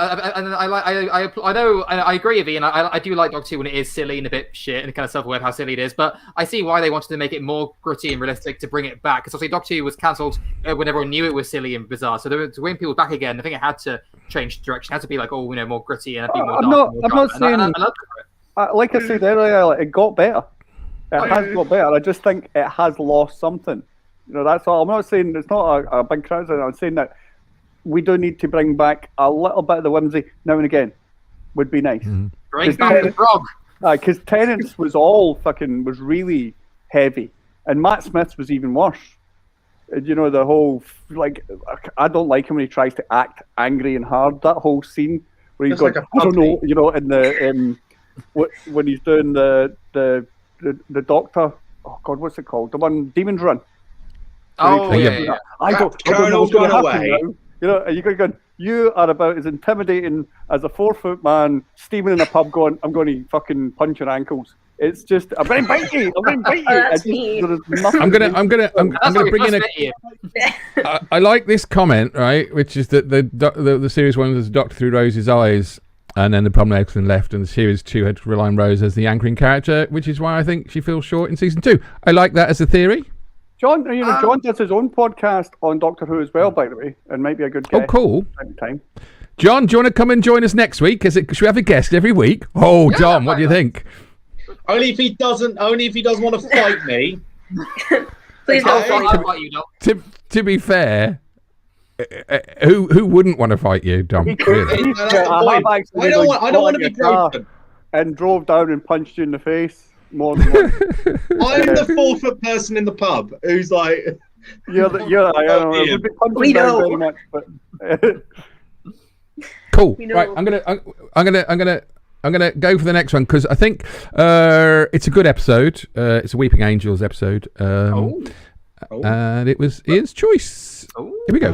I know I agree with you, and I do like Doctor Who when it is silly and a bit shit and kind of self-aware of how silly it is. But I see why they wanted to make it more gritty and realistic to bring it back. Because obviously Doctor Who was cancelled when everyone knew it was silly and bizarre. So to bring people back again, I think it had to change direction. It had to be like, more gritty and be more dark. I'm not saying. I love it. Like I said earlier, it got better. It has got better. I just think it has lost something. That's all. I'm not saying it's not a big criticism. I'm saying that we do need to bring back a little bit of the whimsy now and again. Would be nice. Bring back the frog. Because Tennant's was really heavy, and Matt Smith's was even worse. The whole I don't like him when he tries to act angry and hard. That whole scene where he's going, I don't know, in the when he's doing the Doctor. Oh God, what's it called? The one Demon's Run. Oh yeah. I don't know what's going to happen now. And you're going, you are about as intimidating as a 4-foot man steaming in a pub going, I'm going to fucking punch your ankles. It's just, I'm going to bite you. I'm going to bite you. I'm gonna bring in a. I like this comment, right? Which is that the series 1 was Doctor Through Rose's eyes, and then the problem Eccleston left, and the series 2 had to rely on Rose as the anchoring character, which is why I think she feels short in season 2. I like that as a theory. John, John does his own podcast on Doctor Who as well, by the way, and might be a good guest. Oh, cool. Time. John, do you want to come and join us next week? Should we have a guest every week? Oh, yeah, John, what do you think? Only if he doesn't want to fight me. Please don't fight you, Dom. To be fair, who wouldn't want to fight you, Dom? I don't want to be broken. And drove down and punched you in the face. More than once. I'm the 4-foot person in the pub who's like. I don't know. We know. Very much, but... Cool. Right, I'm gonna go for the next one, because I think it's a good episode. It's a Weeping Angels episode, and it was Ian's choice. Here we go.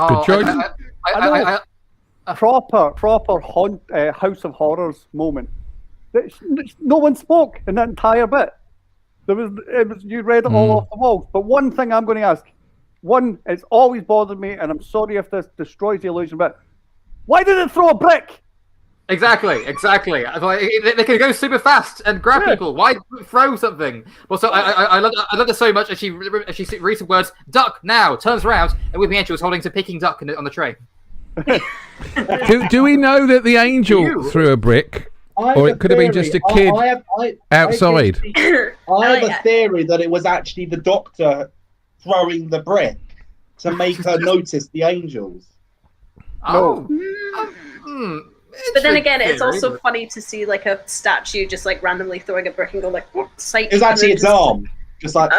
Oh, Good choice. Proper House of Horrors moment. No one spoke in that entire bit. You read it all off the walls. But one thing I'm going to ask. One, it's always bothered me, and I'm sorry if this destroys the illusion, but why did it throw a brick? Exactly. They can go super fast and grab people. Why throw something? Well, so I love this so much. As she reads the words, "Duck now," turns around, and Weeping Angel is holding a picking duck on the tray. do we know that the angel threw a brick, or it could have been just a kid outside? I have a theory that it was actually the Doctor throwing the brick to make her notice the angels. But then again, it's also funny to see like a statue just like randomly throwing a brick and go like, psych. It was actually its arm, just like.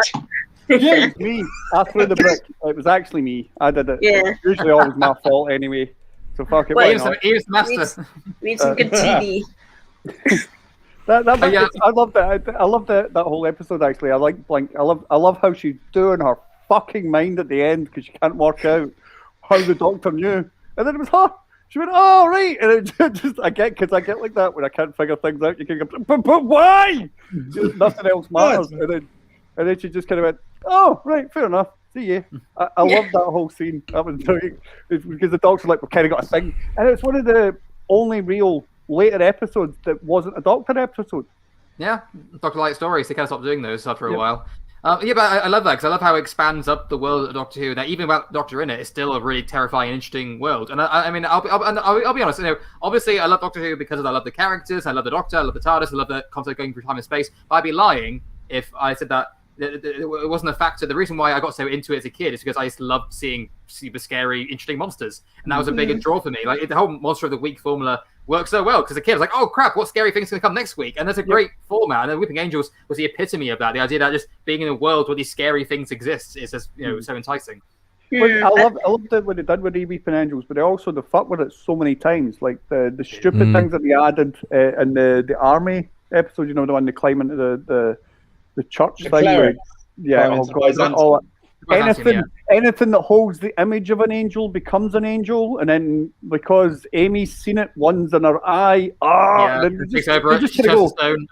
Yeah, it was me. I threw the brick. It was actually me. I did it. Yeah. It's usually always my fault anyway. So fuck it. Well, he was the master. We need some good TV. I love that. I love that whole episode. Actually, I like Blink. I love how she's doing her fucking mind at the end because she can't work out how the Doctor knew, and then it was her. She went, "Oh right," and it just I get like that when I can't figure things out. You can go, but why? Nothing else matters, and then she just kind of went, "Oh right, fair enough. See you." I love that whole scene. That was brilliant because the Doctor's like, "We've kind of got a thing," and it's one of the only real later episodes that wasn't a Doctor episode. Yeah, Doctor Light stories. They kind of stopped doing those after a while. But I love that because I love how it expands up the world of Doctor Who. Now, even without Doctor in it, it's still a really terrifying, interesting world. And I mean, I'll be honest. You know, obviously, I love Doctor Who because I love the characters, I love the Doctor, I love the TARDIS, I love the concept going through time and space. But I'd be lying if I said that it wasn't a factor. The reason why I got so into it as a kid is because I just loved seeing super scary, interesting monsters, and that was a big draw for me. Like the whole Monster of the Week formula works so well because the kid was like, "Oh crap, what scary thing's going to come next week?" And that's a great format. And then Weeping Angels was the epitome of that. The idea that just being in a world where these scary things exist is just so enticing. I loved it when they did with the Weeping Angels, but they also the fuck with it so many times, like the stupid things that they added in the army episode. You know, the one they climb into the church thing. Where, anything that holds the image of an angel becomes an angel, and then because Amy's seen it, one's in her eye. Then takes over it. She turns to stone.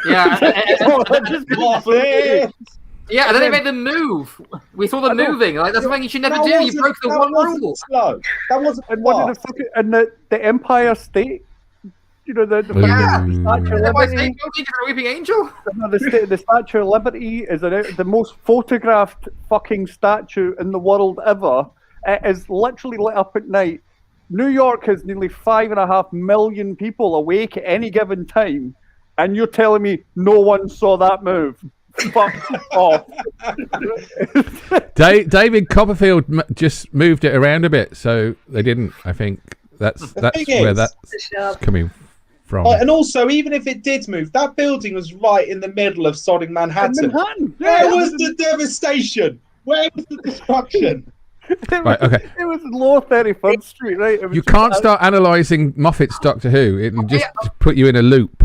Yeah, and then they made them move. We saw them moving. Like that's something you should never do. You broke the one rule. Slow. That wasn't. And the Empire State. You know the Statue of Liberty. Weeping Angel. No, the Statue of Liberty is the most photographed fucking statue in the world ever. It is literally lit up at night. New York has nearly 5.5 million people awake at any given time, and you're telling me no one saw that move? Fuck off. David Copperfield just moved it around a bit, so they didn't. I think that's where that's coming from. And also, even if it did move, that building was right in the middle of sodding Manhattan. Where was the devastation? Where was the destruction? Right, okay. It was Lower 31st Street, right? You can't start analysing Moffat's Doctor Who. It'll just put you in a loop.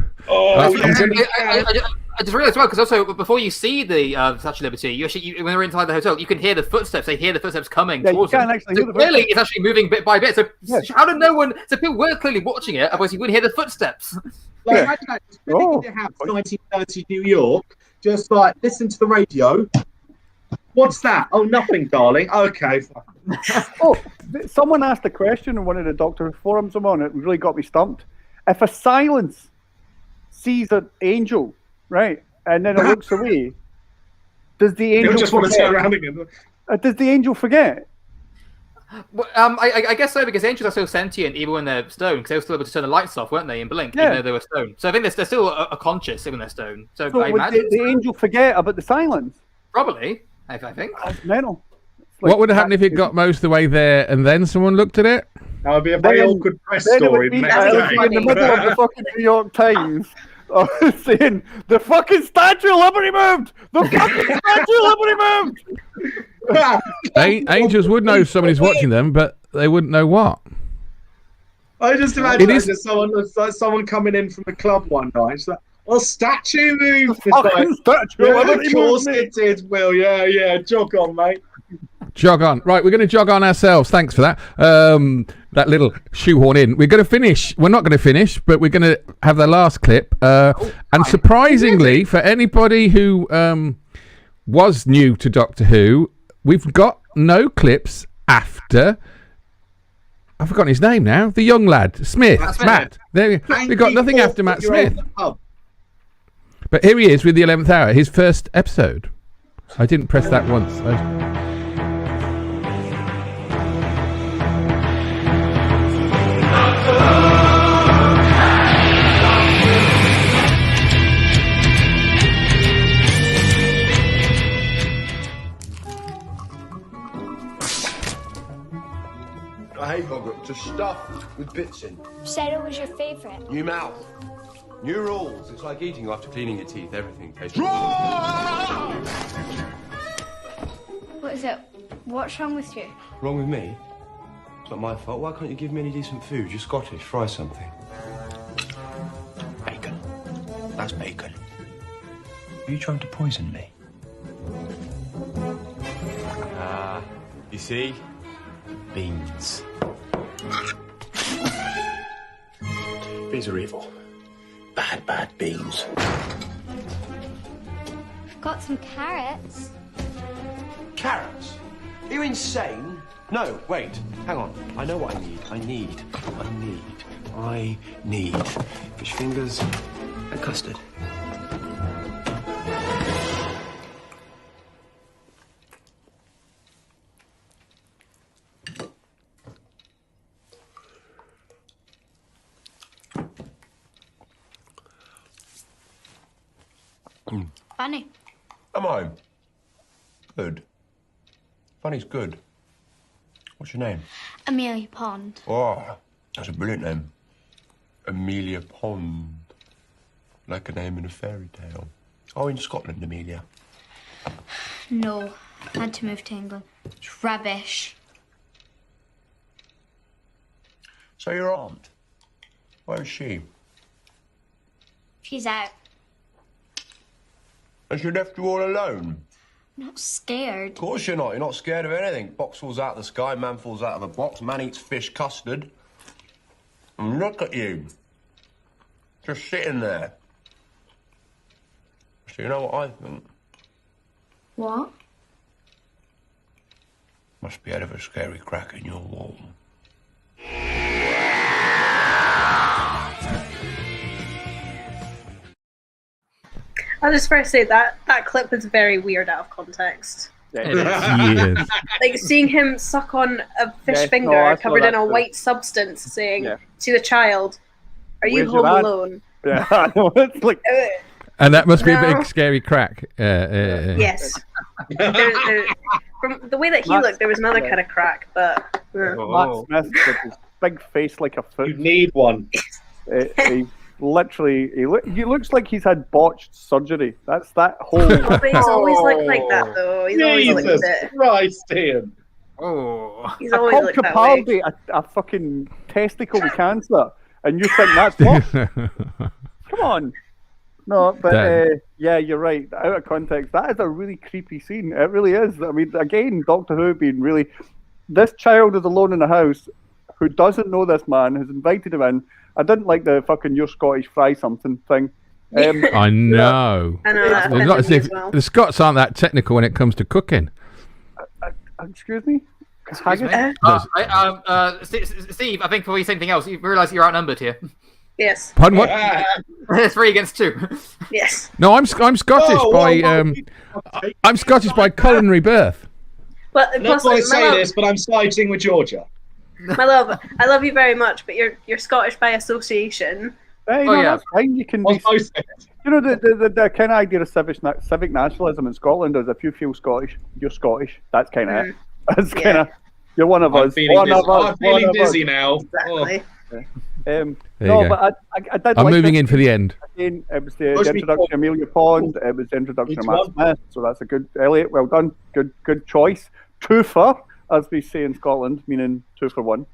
I just realised well because also before you see the Statue of Liberty, when they're inside the hotel, you can hear the footsteps. They hear the footsteps coming towards them. So clearly, it's actually moving bit by bit. So how did no one? So people were clearly watching it. Otherwise, you wouldn't hear the footsteps. Like imagine that, just in your house, 1930 New York. Just like listen to the radio. What's that? Oh, nothing, darling. Okay. Someone asked a question in one of the Doctor Who forums I'm on. It really got me stumped. If a silence sees an angel, right, and then it looks away, does the angel just want to turn around again? Does the angel forget? Well, I guess so, because angels are still sentient even when they're stone, because they were still able to turn the lights off, weren't they, and blink, even though they were stone. So I think they're still a conscious even when they're stone. So I imagine the angel forget about the silence? Probably, I think. That's mental. What would happen if it got most of the way there and then someone looked at it? That would be a very awkward press story. In the middle of the fucking New York Times. Saying the fucking Statue of Liberty moved. The fucking Statue of Liberty moved. Angels would know somebody's watching them, but they wouldn't know what. I just imagine someone coming in from the club one night. It's like, well, statue moved. Statue of course it did, Will. Yeah, jog on, mate. Jog on. Right, we're going to jog on ourselves. Thanks for that. That little shoehorn in. We're going to finish. We're not going to finish, but we're going to have the last clip. And surprisingly, for anybody who was new to Doctor Who, we've got no clips after. I've forgotten his name now. The young lad, Smith. Matt. There we've got nothing after Matt Smith. But here he is with the 11th Hour, his first episode. I didn't press that once. A haycock just stuffed with bits in. Said it was your favourite. New mouth. New rules. It's like eating after cleaning your teeth. Everything tastes. What is it? What's wrong with you? Wrong with me? It's not my fault. Why can't you give me any decent food? You're Scottish. Fry something. Bacon. That's bacon. Are you trying to poison me? Ah, you see? Beans. Beans are evil. Bad, bad beans. I've got some carrots. Carrots? Are you insane? No, wait. Hang on. I know what I need. I need fish fingers and custard. Funny. Am I? Good. Funny's good. What's your name? Amelia Pond. Oh, that's a brilliant name. Amelia Pond. Like a name in a fairy tale. Oh, in Scotland, Amelia. No, I had to move to England. It's rubbish. So your aunt? Where is she? She's out. And she left you all alone? I'm not scared. Of course you're not. You're not scared of anything. Box falls out of the sky, man falls out of a box, man eats fish custard. And look at you. Just sitting there. So you know what I think? What? Must be out of a scary crack in your wall. I'll just first say that clip is very weird out of context. Yes. Like seeing him suck on a fish finger covered in a white substance, saying to the child, "Are you home alone?" Yeah, I know. It's like, and that must be a big scary crack. Yes. From the way that he looked, there was another kind of crack, but. Matt Smith with his big face like a foot. You need one. He literally, he looks like he's had botched surgery. That's that whole. Oh, but he's always looked like that, though. He's always looked it. Christ, Ian. Oh. He's always looked that way. A fucking testicle with cancer, and you think that's what? Come on. No, but yeah, you're right. Out of context, that is a really creepy scene. It really is. I mean, again, Doctor Who being really. This child is alone in the house who doesn't know this man, has invited him in. I didn't like the fucking "you're Scottish, fry something" thing. I know. I know that. It's not as if the Scots aren't that technical when it comes to cooking. Excuse me? Steve, I think before you say anything else, you realise you're outnumbered here. Yes. Pardon what? 3 against 2. Yes. No, I'm Scottish I'm Scottish by culinary birth. But Not plus, going to say this, but I'm siding with Georgia. My love, I love you very much, but you're Scottish by association. Hey, no, that's fine. You can be. You know the kind of idea of civic nationalism in Scotland is if you feel Scottish, you're Scottish. That's kind of it. That's kind of you're one of us. I'm feeling dizzy now. Exactly. No, but I did. I'm like moving this. in for the end. Again, it was the introduction of Amelia Pond. It was the introduction of Matt Smith. So that's a good Eliott. Well done. Good choice. Twofer, as we say in Scotland, meaning 2 for 1.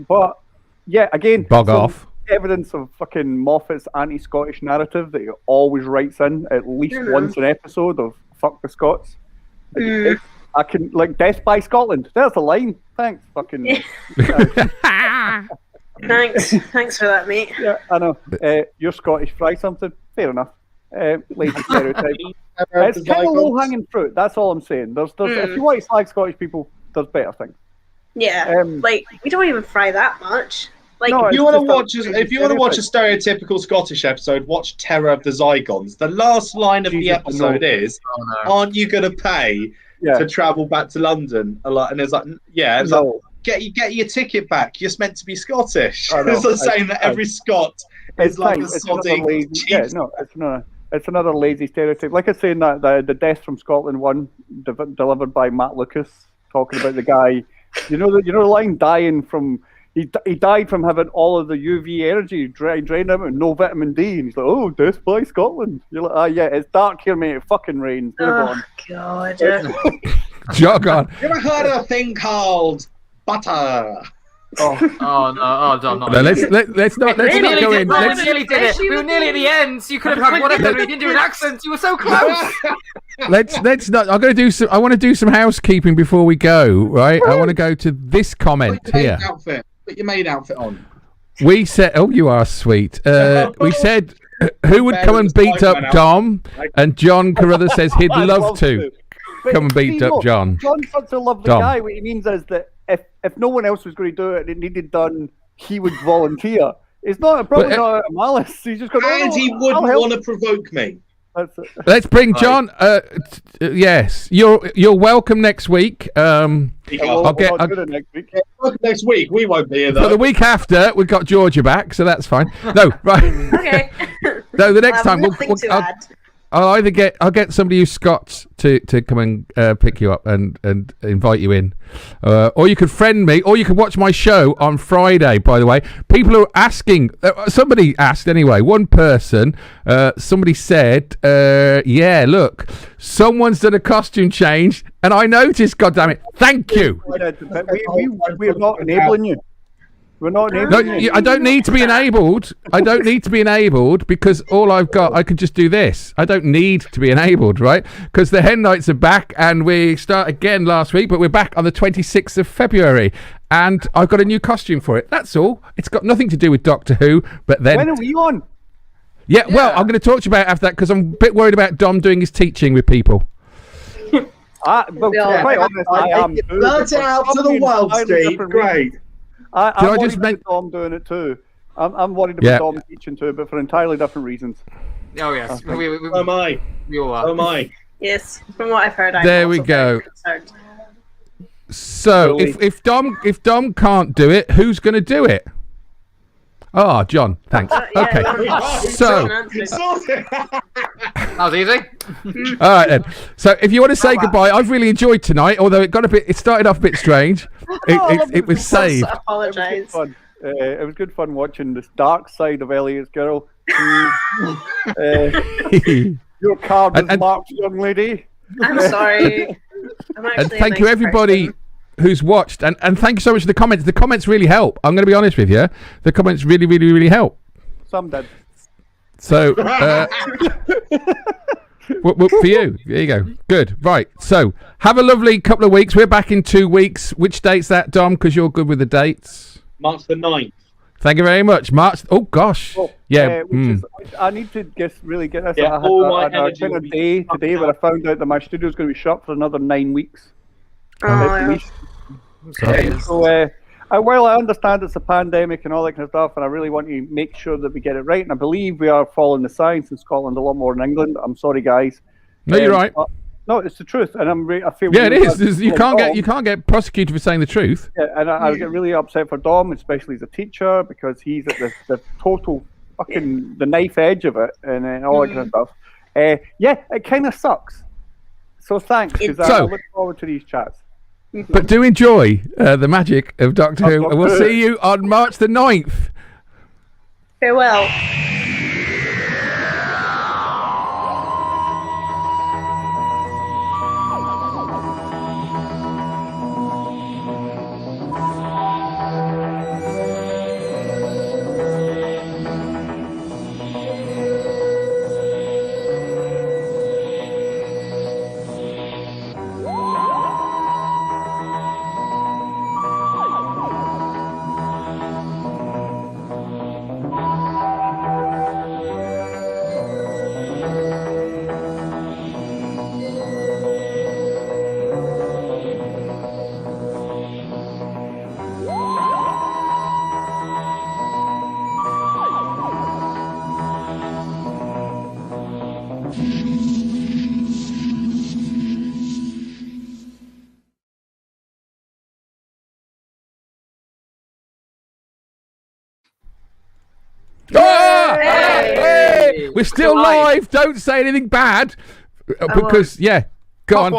But yeah, again, bog off. Evidence of fucking Moffat's anti-Scottish narrative that he always writes in at least once an episode of "fuck the Scots." I can, like, Death by Scotland. There's the line. Thanks, fucking. Thanks for that, mate. Yeah, I know. You're Scottish. Fry something. Fair enough. Lazy stereotype. It's kind of low-hanging fruit. That's all I'm saying. There's if you want to slag Scottish people, there's better things. Yeah, like we don't even fry that much. Like, if you want to watch a stereotypical Scottish episode, watch Terror of the Zygons. The last line of the episode is, "Aren't you going to pay to travel back to London?" And it's like, get your ticket back. You're meant to be Scottish. It's not saying that every Scot is like a sodding. It's another lazy stereotype. Like I say, that the Death from Scotland one, delivered by Matt Lucas, talking about the guy. You know the line, dying from. He died from having all of the UV energy drained him and no vitamin D. And he's like, oh, Death by Scotland. You're like, yeah, it's dark here, mate. It fucking rains. Oh, God. Jog on. You ever heard of a thing called butter? Oh no! No, let's not go in. We nearly did it. We were nearly at the end. So you could have had whatever. You didn't do an accent. You were so close. Let's not. I'm going to do some. I want to do some housekeeping before we go. Right. I want to go to this comment here. Put your maid outfit on. We said, "Oh, you are sweet." We said, "Who would come and beat up Dom?" And John Carruthers says he'd love to come and beat up John. John's such a lovely guy. What he means is that if no one else was going to do it and it needed done, he would volunteer. It's probably not out of malice. He's just going, and he wouldn't want to provoke me. Let's bring John. Yes, you're welcome next week. I'll get next week. Next week we won't be here though. For the week after, we've got Georgia back, so that's fine. No, right. Okay. No, the next time I'll get somebody who's Scots to come and pick you up and invite you in, or you could friend me, or you could watch my show on Friday. By the way, people are asking. Somebody asked anyway. One person, somebody said, "Yeah, look, someone's done a costume change," and I noticed. God damn it! Thank you. We're not enabling you. We're not enabling you. I don't need to be enabled. I don't need to be enabled because all I've got, I could just do this. I don't need to be enabled, right? Because the Hen Nights are back and we start again last week, but we're back on the 26th of February and I've got a new costume for it. That's all. It's got nothing to do with Doctor Who, but then... When are we on? Yeah, well, I'm going to talk to you about after that because I'm a bit worried about Dom doing his teaching with people. Quite honest, I am. Blurt it out to the wild, Steve. Great. I'm worried about Dom doing it too. I'm worried about Dom teaching too, but for entirely different reasons. Oh yes, am I? We all are. Oh my. Yes, from what I've heard, I'm there we go. So if Dom can't do it, who's going to do it? Oh, John, thanks. Okay, so that was easy. All right then. So if you want to say goodbye, I've really enjoyed tonight. Although it started off a bit strange. It was saved. I apologise. It was good fun watching this dark side of Eliott's girl. Your card was marked, young lady. I'm sorry. And thank you everybody who's watched, and thank you so much for the comments. The comments really help. I'm going to be honest with you. The comments really, really, really help. Some did. So, for you, there you go. Good. Right. So, have a lovely couple of weeks. We're back in 2 weeks. Which date's that, Dom? Because you're good with the dates. March the 9th. Thank you very much. March. Oh gosh. Yeah. I need to really get this. Yeah, I had a day today where I found out that my studio's going to be shut for another 9 weeks. At least. So, while I understand it's a pandemic and all that kind of stuff, and I really want to make sure that we get it right, and I believe we are following the science in Scotland a lot more than England. I'm sorry, guys. No, you're right. No, it's the truth, and I feel. Yeah, it is. You can't get prosecuted for saying the truth. Yeah, and I get really upset for Dom, especially as a teacher, because he's at the total fucking the knife edge of it, and all that kind of stuff. Yeah, it kind of sucks. So thanks, because I look forward to these chats. But do enjoy the magic of Doctor Who, and we'll see you on March the 9th. Farewell. We're still live. Don't say anything bad. Because, yeah. Go on.